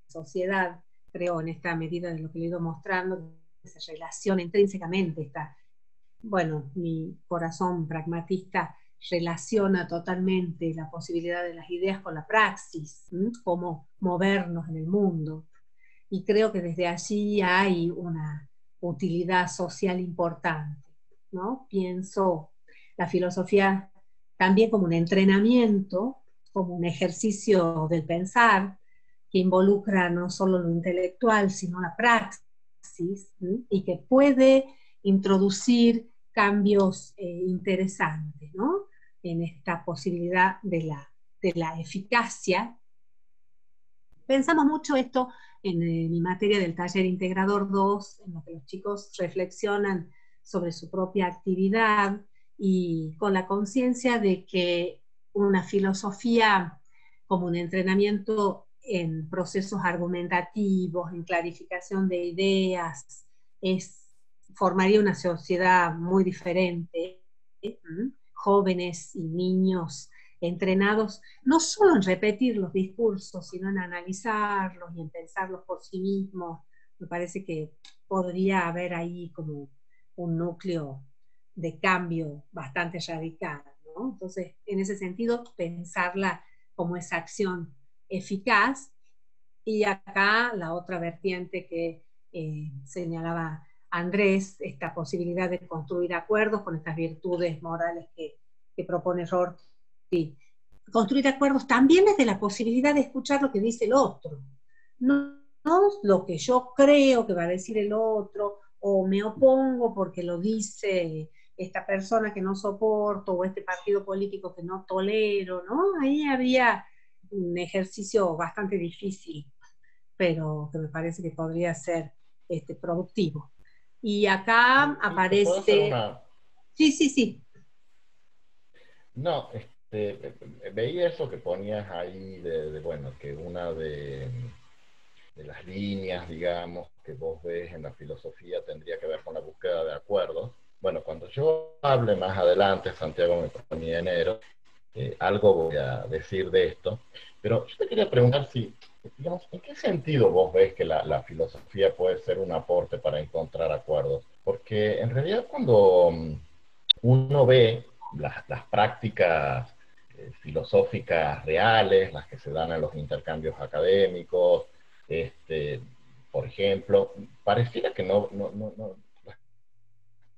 sociedad, creo, en esta medida de lo que le he ido mostrando, que se relaciona intrínsecamente, bueno, mi corazón pragmatista relaciona totalmente la posibilidad de las ideas con la praxis, cómo movernos en el mundo. Y creo que desde allí hay una utilidad social importante, ¿no? Pienso la filosofía también como un entrenamiento, como un ejercicio del pensar, que involucra no solo lo intelectual, sino la praxis, y que puede introducir cambios interesantes, ¿no? En esta posibilidad de la eficacia. Pensamos mucho esto en mi materia del taller Integrador 2, en lo que los chicos reflexionan sobre su propia actividad y con la conciencia de que una filosofía como un entrenamiento en procesos argumentativos, en clarificación de ideas, formaría una sociedad muy diferente, jóvenes y niños entrenados no solo en repetir los discursos, sino en analizarlos y en pensarlos por sí mismos. Me parece que podría haber ahí como un núcleo de cambio bastante radical, ¿no? Entonces, en ese sentido, pensarla como esa acción eficaz. Y acá la otra vertiente que señalaba Andrés, esta posibilidad de construir acuerdos con estas virtudes morales que propone Rorty. Construir acuerdos también desde la posibilidad de escuchar lo que dice el otro, no lo que yo creo que va a decir el otro, o me opongo porque lo dice esta persona que no soporto, o este partido político que no tolero, ¿no? Ahí había un ejercicio bastante difícil, pero que me parece que podría ser productivo. Y acá aparece... Sí, sí, sí. No, veía eso que ponías ahí bueno, que una de las líneas, digamos, que vos ves en la filosofía tendría que ver con la búsqueda de acuerdos. Bueno, cuando yo hable más adelante, Santiago me pone en enero, algo voy a decir de esto, pero yo te quería preguntar si, digamos, ¿en qué sentido vos ves que la filosofía puede ser un aporte para encontrar acuerdos? Porque en realidad cuando uno ve las prácticas filosóficas reales, las que se dan en los intercambios académicos, por ejemplo, pareciera que las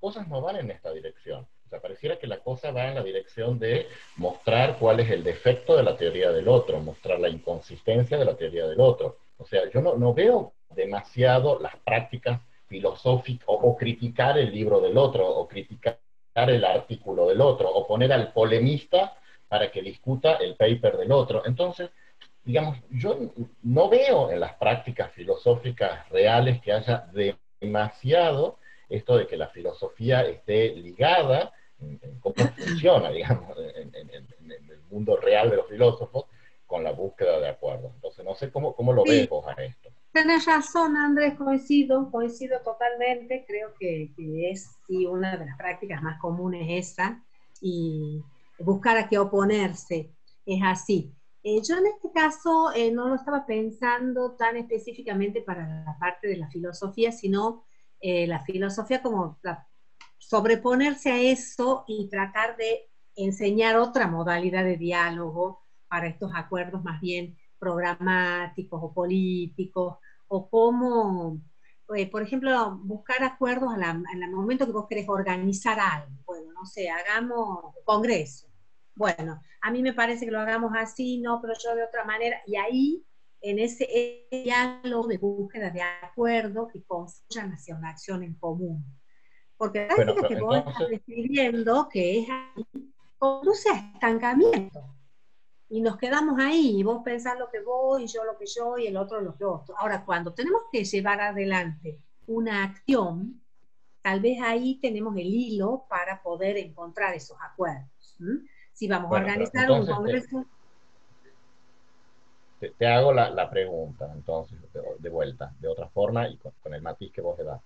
cosas no van en esta dirección. O sea, pareciera que la cosa va en la dirección de mostrar cuál es el defecto de la teoría del otro, mostrar la inconsistencia de la teoría del otro. O sea, yo no veo demasiado las prácticas filosóficas o criticar el libro del otro, o criticar el artículo del otro, o poner al polemista para que discuta el paper del otro. Entonces, digamos, yo no veo en las prácticas filosóficas reales que haya demasiado esto de que la filosofía esté ligada en cómo funciona, digamos, en el mundo real de los filósofos, con la búsqueda de acuerdos. Entonces, no sé cómo lo ves vos a esto. Tenés razón, Andrés, coincido totalmente, creo que es sí, una de las prácticas más comunes esa, y buscar a qué oponerse, es así. Yo en este caso no lo estaba pensando tan específicamente para la parte de la filosofía, sino la filosofía como sobreponerse a eso y tratar de enseñar otra modalidad de diálogo para estos acuerdos más bien programáticos o políticos, o cómo, por ejemplo, buscar acuerdos en el momento que vos querés organizar algo. Bueno, no sé, hagamos congreso. Bueno, a mí me parece que lo hagamos así, no, pero yo de otra manera, y ahí, en ese diálogo de búsqueda de acuerdo que confluyan hacia una acción en común. Porque la Bueno, práctica que vos estás describiendo, que es ahí, conduce a estancamiento. Y nos quedamos ahí, y vos pensás lo que vos, y yo lo que yo, y el otro lo que otro. Ahora, cuando tenemos que llevar adelante una acción, tal vez ahí tenemos el hilo para poder encontrar esos acuerdos. Si vamos a organizar un congreso... Te hago la pregunta, entonces, de vuelta, de otra forma, y con el matiz que vos le das.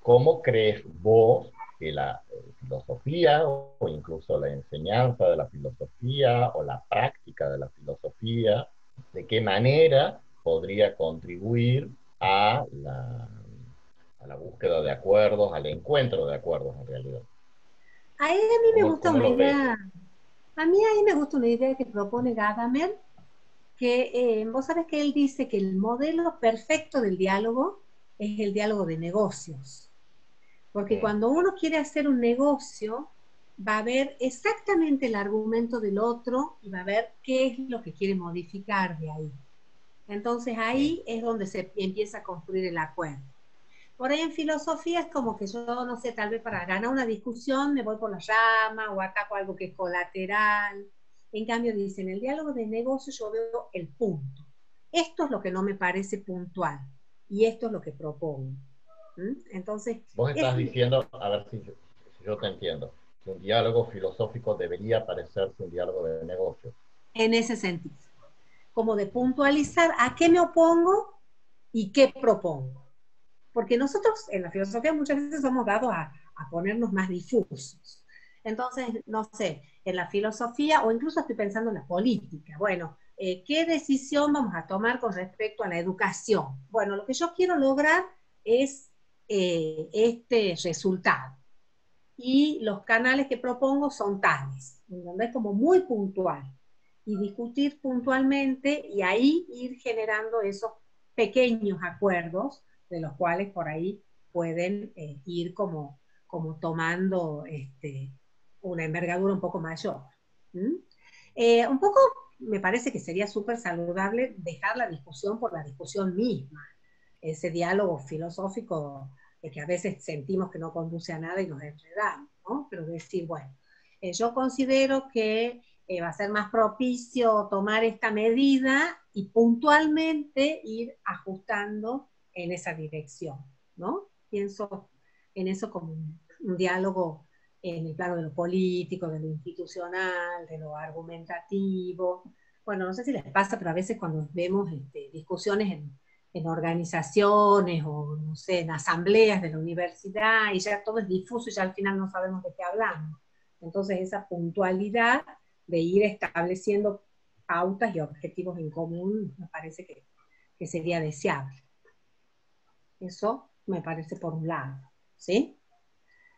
¿Cómo crees vos que la filosofía, o incluso la enseñanza de la filosofía, o la práctica de la filosofía, de qué manera podría contribuir a la búsqueda de acuerdos, al encuentro de acuerdos en realidad? A mí me gusta una idea, que propone Gadamer, que vos sabés que él dice que el modelo perfecto del diálogo es el diálogo de negocios. Porque cuando uno quiere hacer un negocio, va a ver exactamente el argumento del otro y va a ver qué es lo que quiere modificar de ahí. Entonces ahí es donde se empieza a construir el acuerdo. Por ahí en filosofía es como que yo, no sé, tal vez para ganar una discusión me voy por la rama o ataco algo que es colateral. En cambio dice, en el diálogo de negocio yo veo el punto. Esto es lo que no me parece puntual y esto es lo que propongo. Entonces, vos estás diciendo, a ver si yo te entiendo, que un diálogo filosófico debería parecerse un diálogo de negocios. En ese sentido, como de puntualizar a qué me opongo y qué propongo. Porque nosotros en la filosofía muchas veces somos dados a ponernos más difusos. Entonces, no sé, en la filosofía, o incluso estoy pensando en la política, bueno, ¿qué decisión vamos a tomar con respecto a la educación? Bueno, lo que yo quiero lograr es este resultado. Y los canales que propongo son tales, donde es como muy puntual. Y discutir puntualmente y ahí ir generando esos pequeños acuerdos de los cuales por ahí pueden ir como tomando una envergadura un poco mayor. Un poco me parece que sería súper saludable dejar la discusión por la discusión misma, ese diálogo filosófico que a veces sentimos que no conduce a nada y nos enredamos, ¿no? Pero decir, bueno, yo considero que va a ser más propicio tomar esta medida y puntualmente ir ajustando en esa dirección, ¿no? Pienso en eso como un diálogo en el plano de lo político, de lo institucional, de lo argumentativo. Bueno, no sé si les pasa, pero a veces cuando vemos discusiones en organizaciones o, no sé, en asambleas de la universidad, y ya todo es difuso y ya al final no sabemos de qué hablamos. Entonces esa puntualidad de ir estableciendo pautas y objetivos en común me parece que sería deseable. Eso me parece por un lado, ¿sí?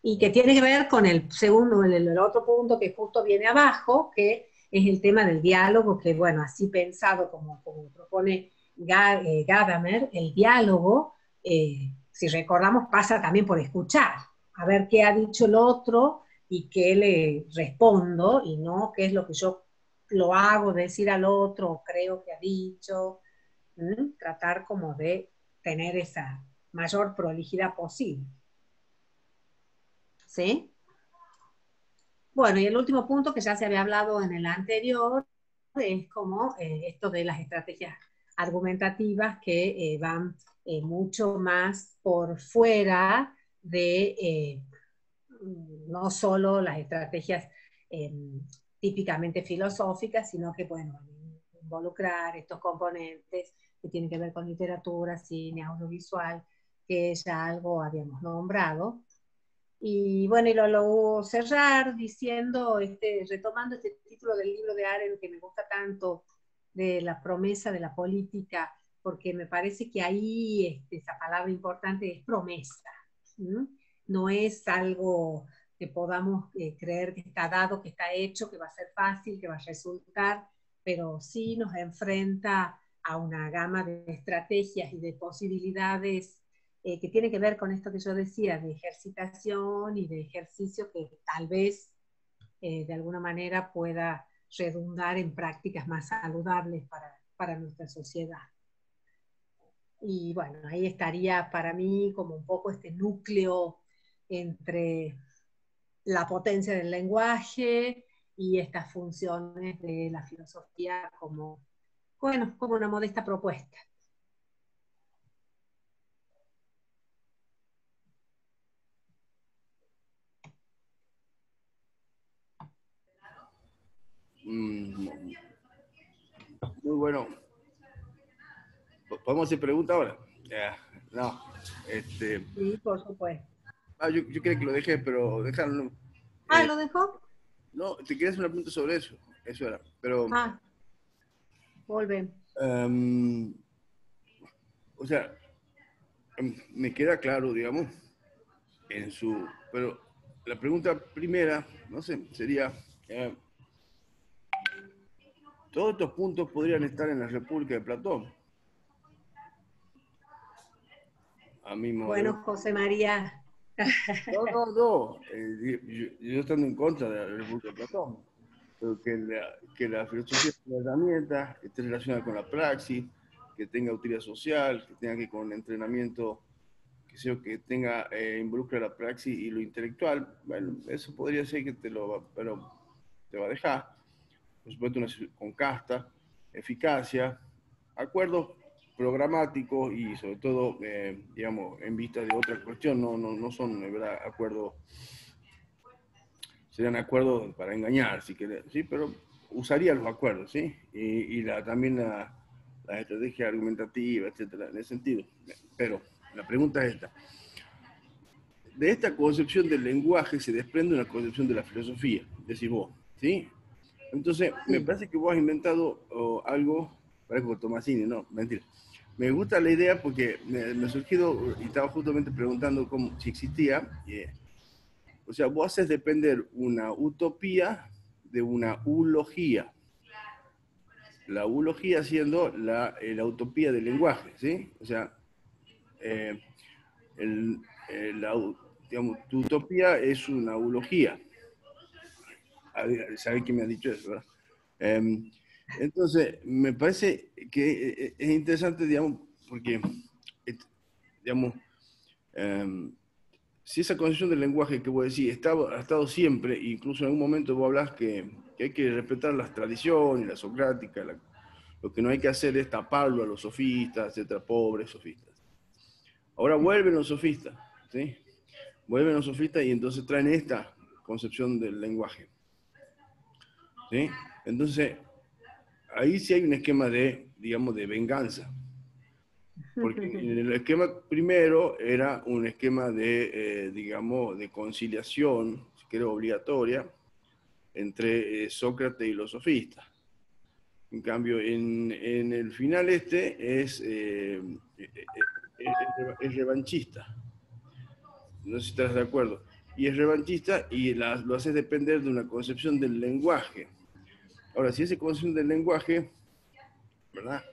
Y que tiene que ver con el segundo, el otro punto que justo viene abajo, que es el tema del diálogo, que bueno, así pensado como propone Gadamer, el diálogo, si recordamos, pasa también por escuchar, a ver qué ha dicho el otro y qué le respondo, y no qué es lo que yo lo hago decir al otro, o creo que ha dicho. Tratar como de tener esa mayor prolijidad posible. ¿Sí? Bueno, y el último punto que ya se había hablado en el anterior es como esto de las estrategias argumentativas que van mucho más por fuera de no solo las estrategias típicamente filosóficas, sino que, bueno, involucrar estos componentes que tienen que ver con literatura, cine, audiovisual, que ya algo habíamos nombrado. Y bueno, y lo cerrar diciendo, retomando este título del libro de Arendt que me gusta tanto, de la promesa de la política, porque me parece que ahí esa palabra importante es promesa. No es algo que podamos creer que está dado, que está hecho, que va a ser fácil, que va a resultar, pero sí nos enfrenta a una gama de estrategias y de posibilidades que tienen que ver con esto que yo decía, de ejercitación y de ejercicio que tal vez de alguna manera pueda redundar en prácticas más saludables para nuestra sociedad. Y bueno, ahí estaría para mí como un poco este núcleo entre la potencia del lenguaje y estas funciones de la filosofía como, bueno, como una modesta propuesta. Muy bueno. ¿Podemos hacer preguntas ahora? No. Sí, por supuesto. Yo quería que lo dejé, pero déjalo. ¿Lo dejó? No, te quería hacer una pregunta sobre eso. Eso era. Pero. Volvemos. O sea, me queda claro, digamos, pero la pregunta primera, no sé, sería, todos estos puntos podrían estar en la República de Platón. A mí bueno, José María. No. Yo estando en contra de la República de Platón. Pero que la filosofía es una herramienta que esté relacionada con la praxis, que tenga utilidad social, que tenga que ver con entrenamiento, que tenga, involucra la praxis y lo intelectual. Bueno, eso podría ser que pero te va a dejar. Por supuesto, con casta, eficacia, acuerdos programáticos y sobre todo, digamos, en vista de otra cuestión, no son, ¿verdad?, acuerdos, serían acuerdos para engañar, si querés, ¿sí? Pero usaría los acuerdos, ¿sí? Y también la estrategia argumentativa, etcétera, en ese sentido. Pero la pregunta es esta. De esta concepción del lenguaje se desprende una concepción de la filosofía, decís vos, ¿sí? Entonces, me parece que vos has inventado algo, parece Tomasini, no, mentira. Me gusta la idea porque me ha surgido, y estaba justamente preguntando si existía, o sea, vos haces depender una utopía de una ulogía. La ulogía siendo la utopía del lenguaje, ¿sí? O sea, digamos, tu utopía es una ulogía. ¿Sabe quién me ha dicho eso, verdad? Entonces, me parece que es interesante, digamos, porque, digamos, si esa concepción del lenguaje que vos decís ha estado siempre, incluso en algún momento vos hablás que hay que respetar las tradiciones, la socrática, lo que no hay que hacer es taparlo a los sofistas, etcétera, pobres sofistas. Ahora vuelven los sofistas, ¿sí? Vuelven los sofistas y entonces traen esta concepción del lenguaje, ¿sí? Entonces, ahí sí hay un esquema de, digamos, de venganza. Porque en el esquema primero era un esquema de, digamos, de conciliación, que era obligatoria, entre Sócrates y los sofistas. En cambio, en el final es revanchista. No sé si estás de acuerdo. Y es revanchista y lo haces depender de una concepción del lenguaje. Ahora, si esa concepción del lenguaje, ¿verdad?,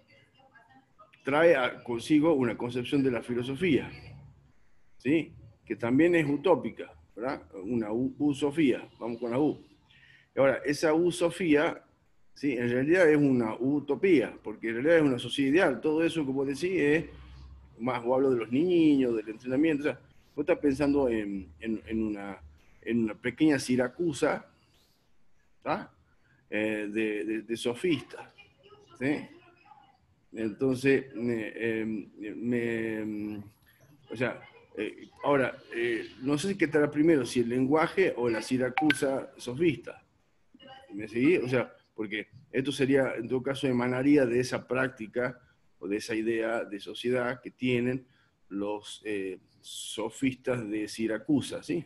trae consigo una concepción de la filosofía, ¿sí?, que también es utópica, ¿verdad? Una usofía, vamos con la U. Ahora, esa usofía, ¿sí?, en realidad es una utopía, porque en realidad es una sociedad ideal. Todo eso, como decís, es más, o hablo de los niños, del entrenamiento. O sea, vos estás pensando en una pequeña Siracusa, ¿tá?, de sofistas, ¿sí? Entonces, o sea, ahora, no sé qué estará primero, si el lenguaje o la Siracusa sofista. ¿Me seguí? O sea, porque esto sería, en todo caso, emanaría de esa práctica o de esa idea de sociedad que tienen los sofistas de Siracusa, ¿sí?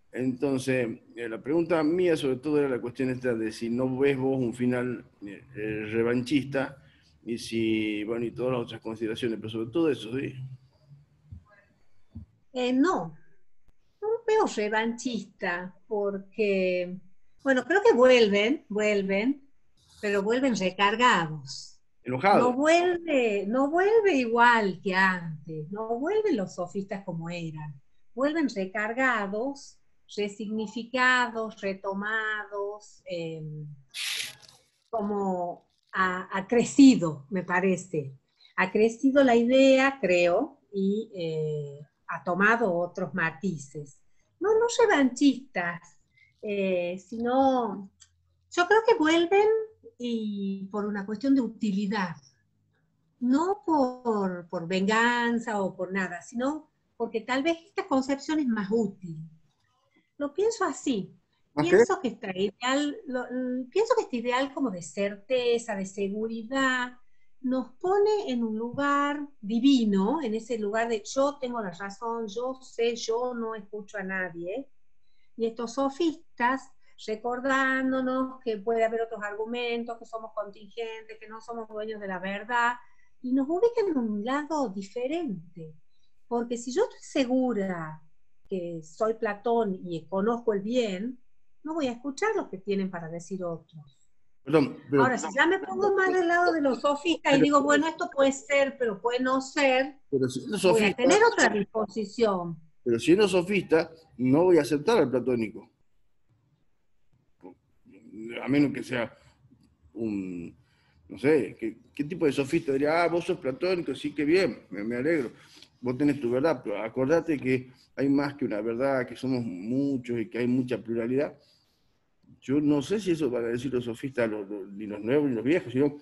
Entonces, la pregunta mía sobre todo era la cuestión esta de si no ves vos un final revanchista, y si, bueno, y todas las otras consideraciones, pero sobre todo eso, ¿sí? No, no lo veo revanchista, porque, bueno, creo que vuelven, pero vuelven recargados. Enojado. No vuelve igual que antes, no vuelven los sofistas como eran, vuelven recargados, resignificados, retomados, como ha crecido, me parece. Ha crecido la idea, creo, y ha tomado otros matices. No, no revanchistas, sino yo creo que vuelven y por una cuestión de utilidad, no por venganza o por nada, sino porque tal vez esta concepción es más útil. Lo pienso así. Pienso que pienso que este ideal como de certeza, de seguridad, nos pone en un lugar divino, en ese lugar de yo tengo la razón, yo sé, yo no escucho a nadie. Y estos sofistas, recordándonos que puede haber otros argumentos, que somos contingentes, que no somos dueños de la verdad, y nos ubican en un lado diferente. Porque si yo estoy segura que soy Platón y conozco el bien, no voy a escuchar lo que tienen para decir otros. Perdón, Ahora, si ya me pongo más del lado de los sofistas y digo, bueno, esto puede ser, pero puede no ser, siendo voy a sofista, tener otra disposición. pero siendo sofista, no voy a aceptar al platónico. A menos que sea un, no sé, ¿qué tipo de sofista diría? Ah, vos sos platónico, sí, que bien, me alegro. Vos tenés tu verdad, pero acordate que hay más que una verdad, que somos muchos y que hay mucha pluralidad. Yo no sé si eso van a decir los sofistas, ni los nuevos ni los viejos, sino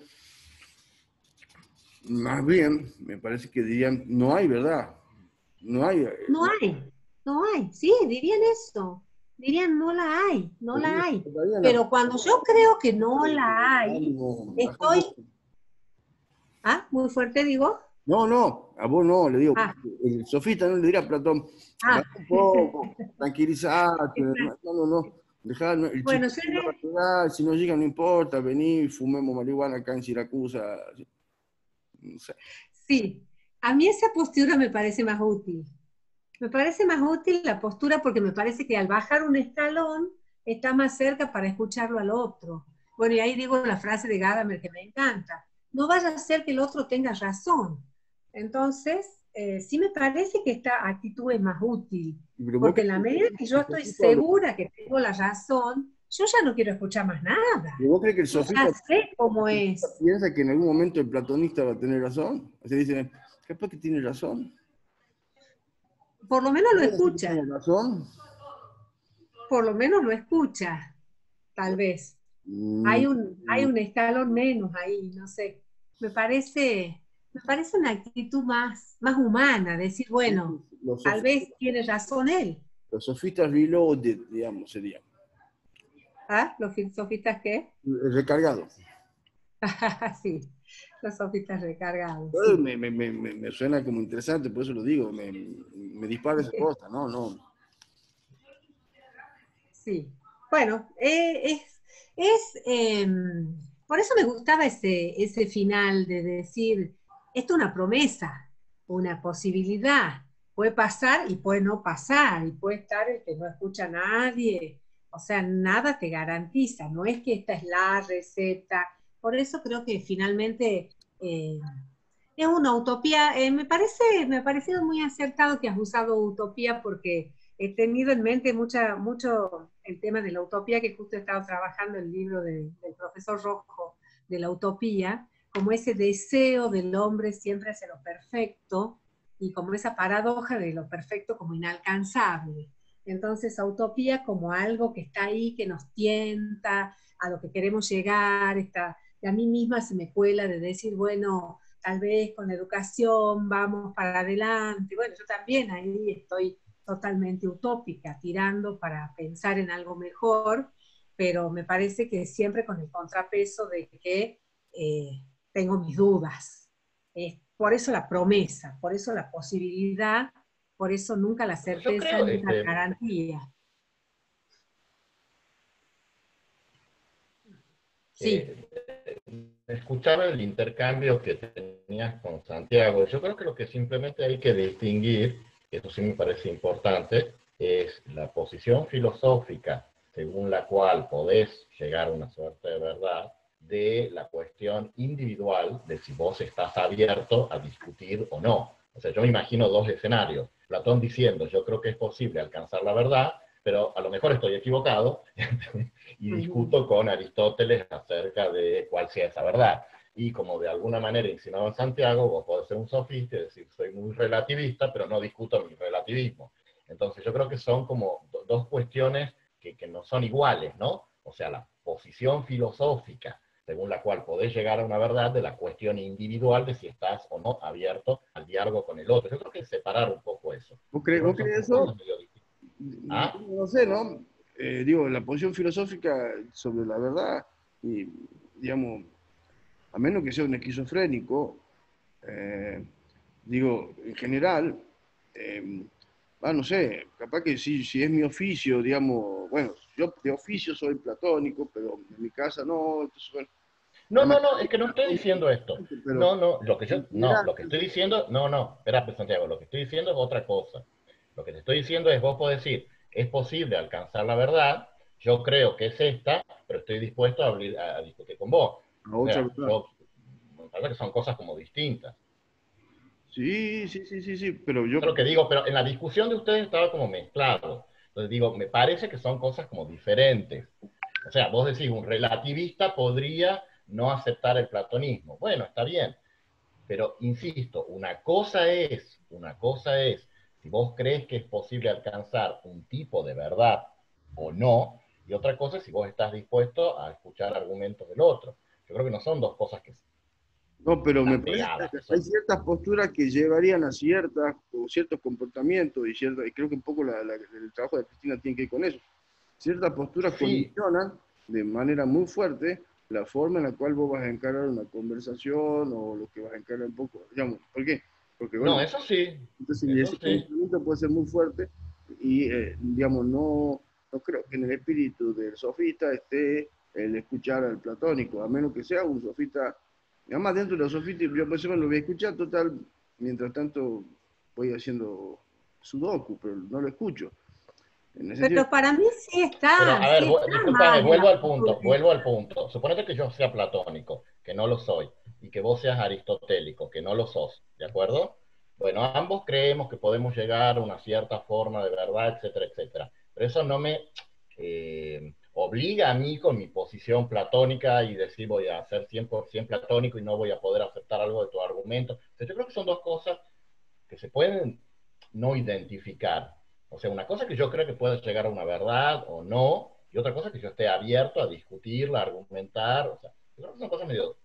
más bien me parece que dirían, no hay verdad, no hay. No hay, sí, dirían eso. Dirían, no la hay, no la hay. Pero cuando yo creo que no la hay, estoy... ¿Ah? Muy fuerte, digo. No, a vos no, le digo, Ah. el sofista no le dirá a Platón, Ah. un poco, tranquilizate, no, dejá, el bueno, chico no va a llegar, si no llega no importa, vení, fumemos marihuana acá en Siracusa, no sé. Sí, a mí esa postura me parece más útil. Me parece más útil la postura porque me parece que al bajar un escalón está más cerca para escucharlo al otro. Bueno, y ahí digo la frase de Gadamer que me encanta. No vaya a ser que el otro tenga razón. Entonces, sí me parece que esta actitud es más útil. Porque en la medida que yo estoy segura que tengo la razón, yo ya no quiero escuchar más nada. ¿Vos crees que el sofista ya sé cómo es? piensa que en algún momento el platonista va a tener razón? O sea, dicen, capaz que tiene razón. Por lo menos lo escucha. ¿Tiene razón? Por lo menos lo escucha, tal vez. Hay un escalón menos ahí, no sé. Me parece una actitud más humana, decir, bueno, tal vez tiene razón él. Los sofistas reloaded, digamos, serían. ¿Ah? ¿Los sofistas qué? Recargados. Sí, los sofistas recargados. Sí. Sí. Me suena como interesante, por eso lo digo, me dispara esa cosa, no. Sí, bueno, por eso me gustaba ese final de decir, esto es una promesa, una posibilidad, puede pasar y puede no pasar, y puede estar el que no escucha a nadie, O sea, nada te garantiza, no es que esta es la receta. Por eso creo que finalmente es una utopía. Me ha parecido muy acertado que has usado utopía porque he tenido en mente mucho el tema de la utopía, que justo he estado trabajando el libro del profesor Rojo de la utopía, como ese deseo del hombre siempre hacia lo perfecto y como esa paradoja de lo perfecto como inalcanzable. Entonces, utopía como algo que está ahí, que nos tienta, a lo que queremos llegar, y a mí misma se me cuela de decir, bueno, tal vez con educación vamos para adelante. Bueno, yo también ahí estoy totalmente utópica, tirando para pensar en algo mejor, pero me parece que siempre con el contrapeso de que tengo mis dudas. Por eso la promesa, por eso la posibilidad, por eso nunca la Yo certeza, creo, nunca la garantía. Sí. eh, escuchaba el intercambio que tenías con Santiago. Yo creo que lo que simplemente hay que distinguir, y eso sí me parece importante, es la posición filosófica según la cual podés llegar a una suerte de verdad, de la cuestión individual de si vos estás abierto a discutir o no. O sea, yo me imagino dos escenarios. Platón diciendo, yo creo que es posible alcanzar la verdad, pero a lo mejor estoy equivocado, y discuto con Aristóteles acerca de cuál sea esa verdad. Y como de alguna manera insinuaba en Santiago, vos podés ser un sofista y decir, soy muy relativista, pero no discuto mi relativismo. Entonces yo creo que son como dos cuestiones que no son iguales, ¿no? O sea, la posición filosófica según la cual podés llegar a una verdad, de la cuestión individual de si estás o no abierto al diálogo con el otro. Yo creo que es separar un poco eso. ¿Vos crees eso? ¿Ah? No sé, ¿no? Digo, la posición filosófica sobre la verdad, y, digamos, a menos que sea un esquizofrénico, digo, en general, no sé, capaz que si es mi oficio, digamos, bueno, yo de oficio soy platónico, pero en mi casa no, entonces, bueno, No, es que no estoy diciendo esto. pero Lo que estoy diciendo, espérate, Santiago, lo que estoy diciendo es otra cosa. Lo que te estoy diciendo es, vos podés decir, es posible alcanzar la verdad, yo creo que es esta, pero estoy dispuesto a discutir con vos. a O otra sea, verdad. me parece que son cosas como distintas. Sí, pero yo... Eso es lo que digo, pero en la discusión de ustedes estaba como mezclado. Entonces digo, me parece que son cosas como diferentes. O sea, vos decís, un relativista podría no aceptar el platonismo. Bueno, está bien. Pero insisto, una cosa es si vos crees que es posible alcanzar un tipo de verdad o no, y otra cosa es si vos estás dispuesto a escuchar argumentos del otro. Yo creo que no son dos cosas que No, pero me están parece pegadas. que hay ciertas posturas que llevarían a ciertos comportamientos, y creo que un poco el trabajo de Cristina tiene que ir con eso. Ciertas posturas Sí, condicionan de manera muy fuerte la forma en la cual vos vas a encarar una conversación o lo que vas a encarar un poco, digamos, ¿por qué? Porque, no, bueno, eso sí, entonces eso ese sí. condicionamiento puede ser muy fuerte y, digamos, no creo que en el espíritu del sofista esté el escuchar al platónico, a menos que sea un sofista. Además, dentro de los sofistas, yo pues, lo voy a escuchar, total, mientras tanto voy haciendo sudoku, pero no lo escucho. En ese sentido, Pero para mí Pero, a ver, sí está discúlpame, mal de la vuelvo al punto. Suponete que yo sea platónico, que no lo soy, y que vos seas aristotélico, que no lo sos, ¿de acuerdo? Bueno, ambos creemos que podemos llegar a una cierta forma de verdad, etcétera, etcétera. Pero eso no me obliga a mí con mi posición platónica y decir voy a ser 100% platónico y no voy a poder aceptar algo de tu argumento. O sea, yo creo que son dos cosas que se pueden no identificar. O sea, una cosa que yo creo que puede llegar a una verdad o no, y otra cosa que yo esté abierto a discutirla, a argumentar. O sea, yo creo que son cosas medio,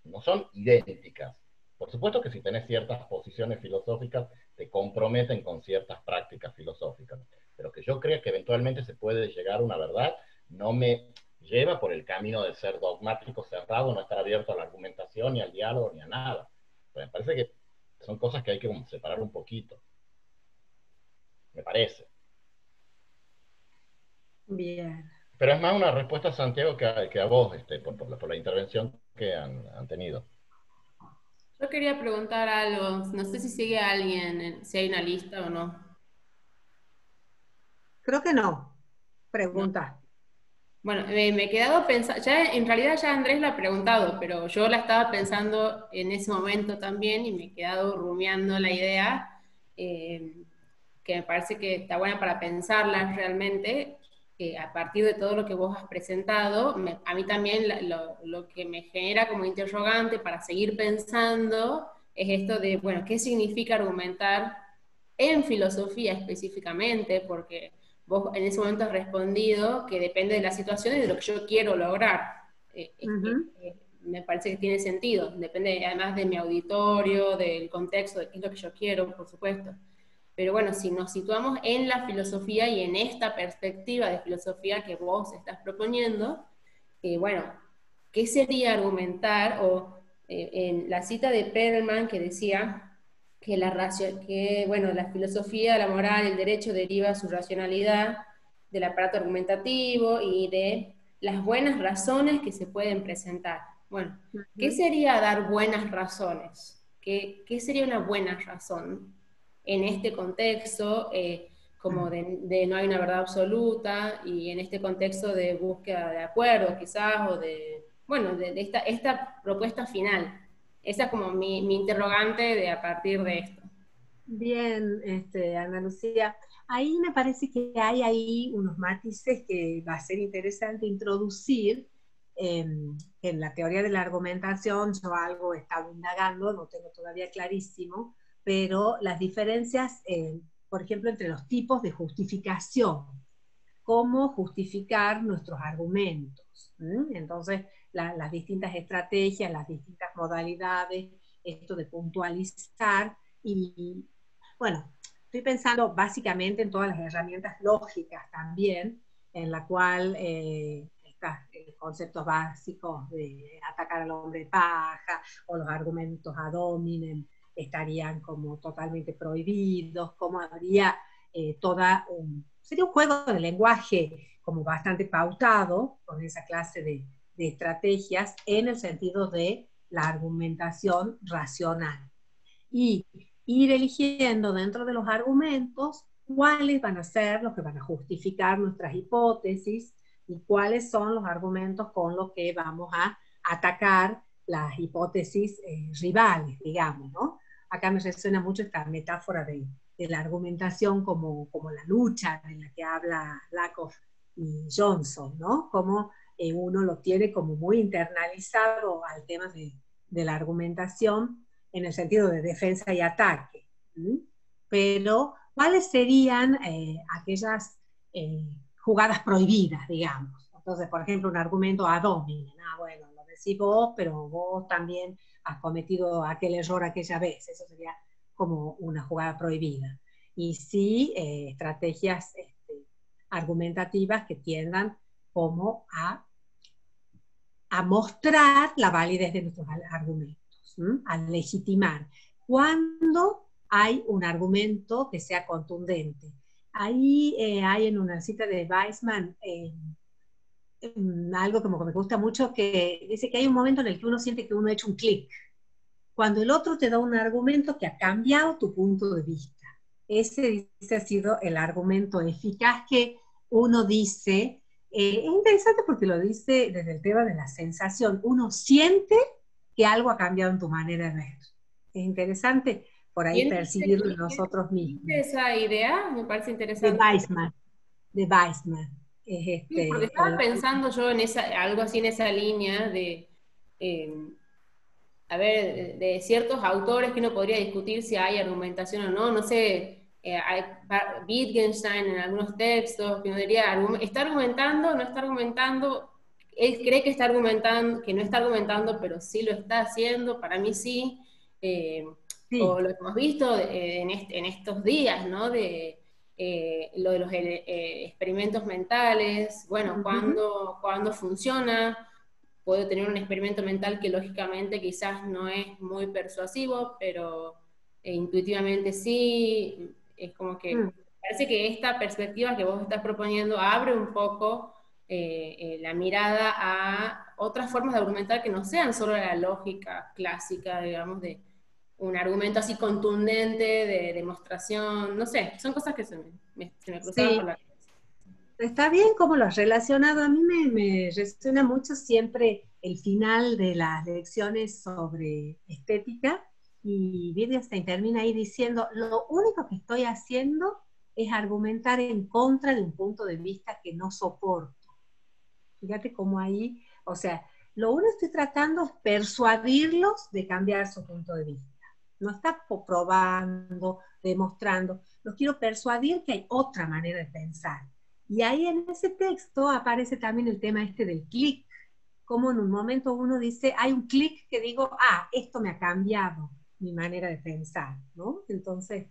no son idénticas. Por supuesto que si tenés ciertas posiciones filosóficas, te comprometen con ciertas prácticas filosóficas. Pero que yo creo que eventualmente se puede llegar a una verdad, no me lleva por el camino de ser dogmático, cerrado, no estar abierto a la argumentación, ni al diálogo, ni a nada. Pero me parece que son cosas que hay que separar un poquito, me parece. bien. Pero es más una respuesta a Santiago que a vos, por la intervención que han tenido. Yo quería preguntar algo, no sé si sigue alguien, si hay una lista o no. Creo que no. Pregunta. Bueno, me he quedado pensando, ya en realidad ya Andrés la ha preguntado, pero yo la estaba pensando en ese momento también y me he quedado rumiando la idea, que me parece que está buena para pensarla realmente, a partir de todo lo que vos has presentado. A mí también lo que me genera como interrogante para seguir pensando es esto de, bueno, ¿qué significa argumentar en filosofía específicamente? Porque vos en ese momento has respondido que depende de la situación y de lo que yo quiero lograr. Me parece que tiene sentido. Depende además de mi auditorio, del contexto, de qué es lo que yo quiero, por supuesto. Pero bueno, si nos situamos en la filosofía y en esta perspectiva de filosofía que vos estás proponiendo, bueno, ¿qué sería argumentar? O en la cita de Perelman que decía que bueno, la filosofía, la moral, el derecho deriva su racionalidad del aparato argumentativo y de las buenas razones que se pueden presentar. Bueno, ¿qué sería dar buenas razones? ¿Qué sería una buena razón en este contexto, como de no hay una verdad absoluta, y en este contexto de búsqueda de acuerdo quizás, o de, bueno, de esta propuesta final? Esa es como mi interrogante de a partir de esto. Bien, Ana Lucía, ahí me parece que hay ahí unos matices que va a ser interesante introducir en la teoría de la argumentación. Yo algo he estado indagando, no tengo todavía clarísimo, pero las diferencias, por ejemplo, entre los tipos de justificación, cómo justificar nuestros argumentos. Entonces, las distintas estrategias, las distintas modalidades, esto de puntualizar y, bueno, estoy pensando básicamente en todas las herramientas lógicas también, en la cual estos conceptos básicos de atacar al hombre de paja o los argumentos ad hominem estarían como totalmente prohibidos, cómo habría sería un juego de lenguaje como bastante pautado con esa clase de estrategias en el sentido de la argumentación racional. Y ir eligiendo dentro de los argumentos cuáles van a ser los que van a justificar nuestras hipótesis y cuáles son los argumentos con los que vamos a atacar las hipótesis rivales, digamos, ¿no? Acá me resuena mucho esta metáfora de la argumentación como la lucha de la que habla Lakoff y Johnson, ¿no? Como uno lo tiene como muy internalizado al tema de la argumentación en el sentido de defensa y ataque. Pero, ¿cuáles serían aquellas jugadas prohibidas, digamos? Entonces, por ejemplo, un argumento ad hominem. Bueno, lo decís vos, pero vos también has cometido aquel error aquella vez. Eso sería como una jugada prohibida. Y sí, estrategias argumentativas que tiendan como a mostrar la validez de nuestros argumentos, a legitimar. Cuando hay un argumento que sea contundente. Ahí hay en una cita de Weissman algo como que me gusta mucho, que dice que hay un momento en el que uno siente que uno ha hecho un clic, cuando el otro te da un argumento que ha cambiado tu punto de vista. Ese ha sido el argumento eficaz que uno dice. Es interesante porque lo dice desde el tema de la sensación. Uno siente que algo ha cambiado en tu manera de ver. Es interesante por ahí percibirlo en nosotros mismos. Esa idea me parece interesante. De Weissman. Sí, porque estaba pensando yo en algo así en esa línea de, a ver, de ciertos autores que uno podría discutir si hay argumentación o no. No sé, hay Wittgenstein en algunos textos que uno diría, ¿está argumentando? ¿No está argumentando? Él cree que está argumentando, que no está argumentando, pero sí lo está haciendo. Para mí sí. Sí. O lo que hemos visto en estos días, ¿no? Lo de los experimentos mentales. Bueno, cuando funciona. Puedo tener un experimento mental que lógicamente quizás no es muy persuasivo, pero intuitivamente sí. Es como que parece que esta perspectiva que vos estás proponiendo abre un poco la mirada a otras formas de argumentar que no sean solo la lógica clásica, digamos, de un argumento así contundente, de demostración. No sé, son cosas que se me cruzaban por la cabeza. Está bien como lo has relacionado. A mí me resuena mucho siempre el final de las lecciones sobre estética, y Wittgenstein termina ahí diciendo, lo único que estoy haciendo es argumentar en contra de un punto de vista que no soporto. Fíjate cómo ahí, o sea, lo único que estoy tratando es persuadirlos de cambiar su punto de vista. No está probando, demostrando. Los quiero persuadir que hay otra manera de pensar. Y ahí en ese texto aparece también el tema este del clic, como en un momento uno dice, hay un clic que digo, esto me ha cambiado mi manera de pensar, ¿no? Entonces,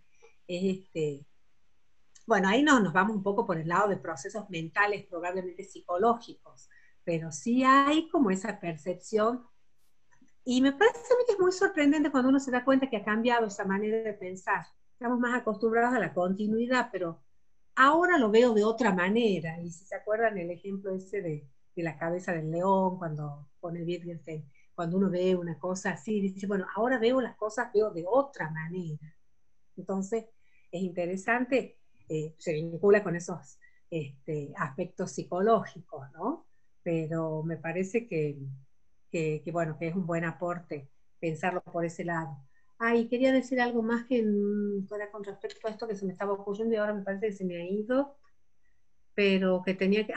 bueno, ahí nos vamos un poco por el lado de procesos mentales, probablemente psicológicos, pero sí hay como esa percepción, y me parece a mí que es muy sorprendente cuando uno se da cuenta que ha cambiado esa manera de pensar. Estamos más acostumbrados a la continuidad, pero ahora lo veo de otra manera. Y si se acuerdan el ejemplo ese de la cabeza del león, cuando pone Wittgenstein, cuando uno ve una cosa así, dice, bueno, ahora veo las cosas, veo de otra manera. Entonces, es interesante, se vincula con esos aspectos psicológicos, ¿no? Pero me parece bueno, que es un buen aporte pensarlo por ese lado. Y quería decir algo más que fuera con respecto a esto que se me estaba ocurriendo y ahora me parece que se me ha ido, pero que tenía que...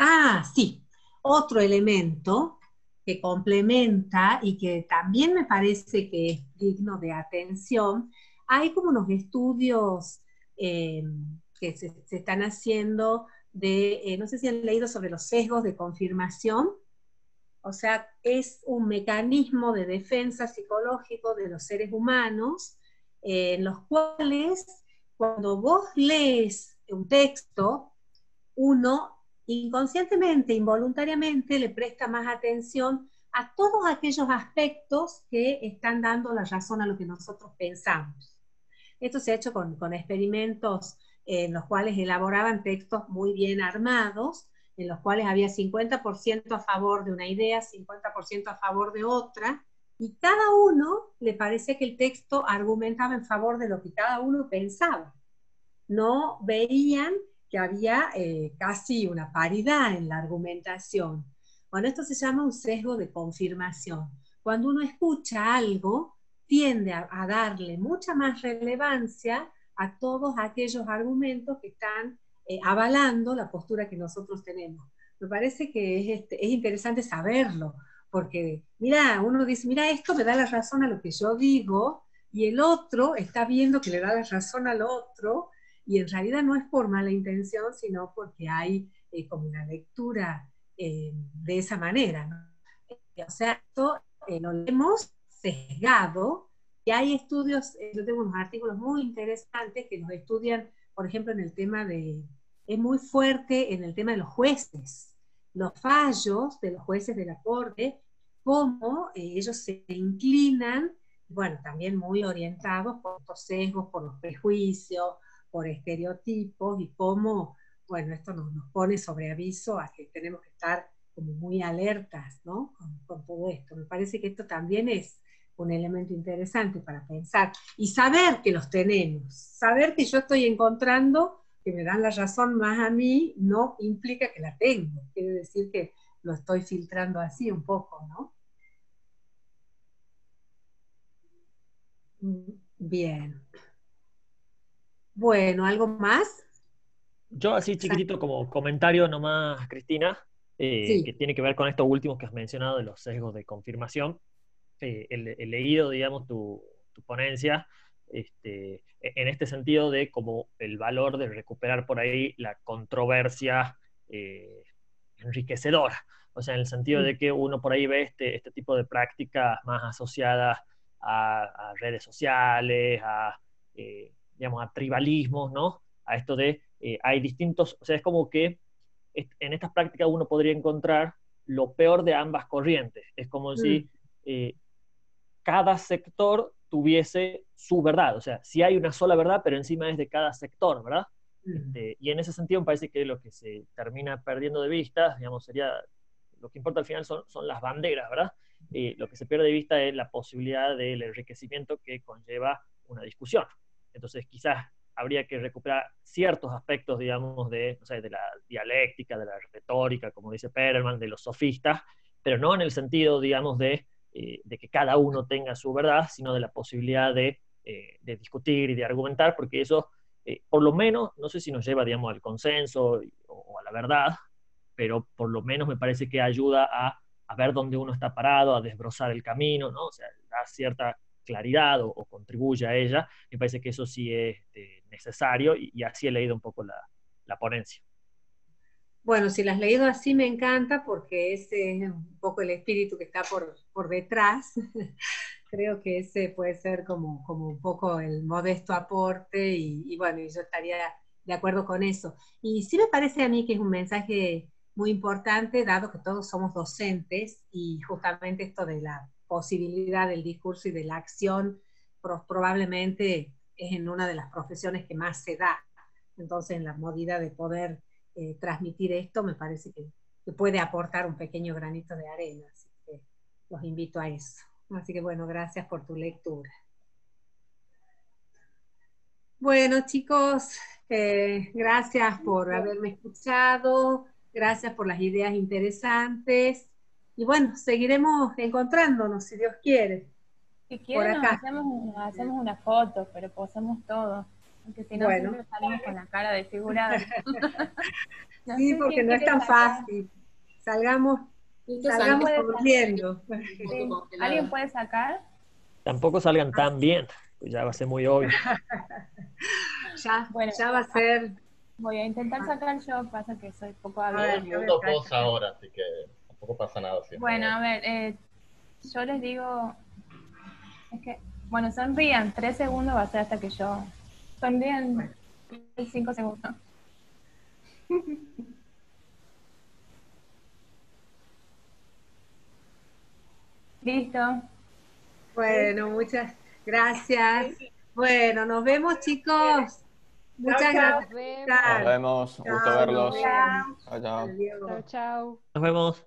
Sí, otro elemento que complementa y que también me parece que es digno de atención. Hay como unos estudios que se están haciendo no sé si han leído sobre los sesgos de confirmación. O sea, es un mecanismo de defensa psicológico de los seres humanos, en los cuales cuando vos lees un texto, uno inconscientemente, involuntariamente, le presta más atención a todos aquellos aspectos que están dando la razón a lo que nosotros pensamos. Esto se ha hecho con experimentos en los cuales elaboraban textos muy bien armados, en los cuales había 50% a favor de una idea, 50% a favor de otra, y cada uno le parece que el texto argumentaba en favor de lo que cada uno pensaba. No veían que había casi una paridad en la argumentación. Bueno, esto se llama un sesgo de confirmación. Cuando uno escucha algo, tiende a darle mucha más relevancia a todos aquellos argumentos que están avalando la postura que nosotros tenemos. Me parece que es interesante saberlo, porque mira, uno dice, mira, esto me da la razón a lo que yo digo, y el otro está viendo que le da la razón al otro, y en realidad no es por mala intención, sino porque hay como una lectura de esa manera, ¿no? O sea, esto lo hemos sesgado, y hay estudios, yo tengo unos artículos muy interesantes que nos estudian, por ejemplo, en el tema es muy fuerte en el tema de los jueces, los fallos de los jueces de la Corte, cómo ellos se inclinan, bueno, también muy orientados por estos sesgos, por los prejuicios, por estereotipos, y cómo, bueno, esto nos pone sobre aviso a que tenemos que estar como muy alertas, ¿no? Con todo esto. Me parece que esto también es un elemento interesante para pensar y saber que los tenemos, saber que yo estoy encontrando que me dan la razón más a mí, no implica que la tengo, quiere decir que lo estoy filtrando así un poco, ¿no? Bien. Bueno, ¿algo más? Yo así chiquitito como comentario nomás, Cristina, Sí. que tiene que ver con estos últimos que has mencionado de los sesgos de confirmación. He leído, digamos, tu ponencia en este sentido de como el valor de recuperar por ahí la controversia enriquecedora. O sea, en el sentido de que uno por ahí ve este tipo de prácticas más asociadas a redes sociales, digamos, a tribalismos, ¿no? A esto de, hay distintos, o sea, es como que en estas prácticas uno podría encontrar lo peor de ambas corrientes. Es como si cada sector tuviese su verdad. O sea, si hay una sola verdad, pero encima es de cada sector, ¿verdad? Y en ese sentido me parece que lo que se termina perdiendo de vista, digamos, sería, lo que importa al final son las banderas, ¿verdad? Lo que se pierde de vista es la posibilidad del enriquecimiento que conlleva una discusión. Entonces, quizás habría que recuperar ciertos aspectos, digamos, de, no sé, de la dialéctica, de la retórica, como dice Perelman, de los sofistas, pero no en el sentido, digamos, de que cada uno tenga su verdad, sino de la posibilidad de discutir y de argumentar, porque eso, por lo menos, no sé si nos lleva, digamos, al consenso o a la verdad, pero por lo menos me parece que ayuda a ver dónde uno está parado, a desbrozar el camino, ¿no? O sea, da cierta claridad o contribuye a ella. Me parece que eso sí es necesario y así he leído un poco la ponencia. Bueno, si la has leído así me encanta porque ese es un poco el espíritu que está por detrás. Creo que ese puede ser como un poco el modesto aporte y bueno, yo estaría de acuerdo con eso. Y sí me parece a mí que es un mensaje muy importante, dado que todos somos docentes y justamente esto de la posibilidad del discurso y de la acción probablemente es en una de las profesiones que más se da. Entonces, en la medida de poder transmitir esto, me parece que puede aportar un pequeño granito de arena. Así que los invito a eso. Así que bueno, gracias por tu lectura. Bueno, chicos, gracias por haberme escuchado, gracias por las ideas interesantes. Y bueno, seguiremos encontrándonos, si Dios quiere. Si Por quieren acá. nos hacemos una foto, pero posamos todo. Porque si no, Bueno. siempre salimos con la cara desfigurada. No Sí, sé porque quién no es quiere tan sacar. fácil. Salgamos puede corriendo. Sí. ¿Alguien puede sacar? Tampoco salgan tan bien, pues ya va a ser muy obvio. Bueno, ya va a ser. Voy a intentar sacar yo, pasa que soy poco hábil. Todo el mundo posa ahora, así que tampoco pasa nada. Bueno, a ver, yo les digo, es que, bueno, sonrían, 3 segundos va a ser hasta que yo, sonrían 5 segundos. Listo. Bueno, muchas gracias. Bueno, nos vemos, chicos. Muchas gracias. Nos vemos, un gusto verlos. Chao, chao. Adiós. Chao, chao. Nos vemos.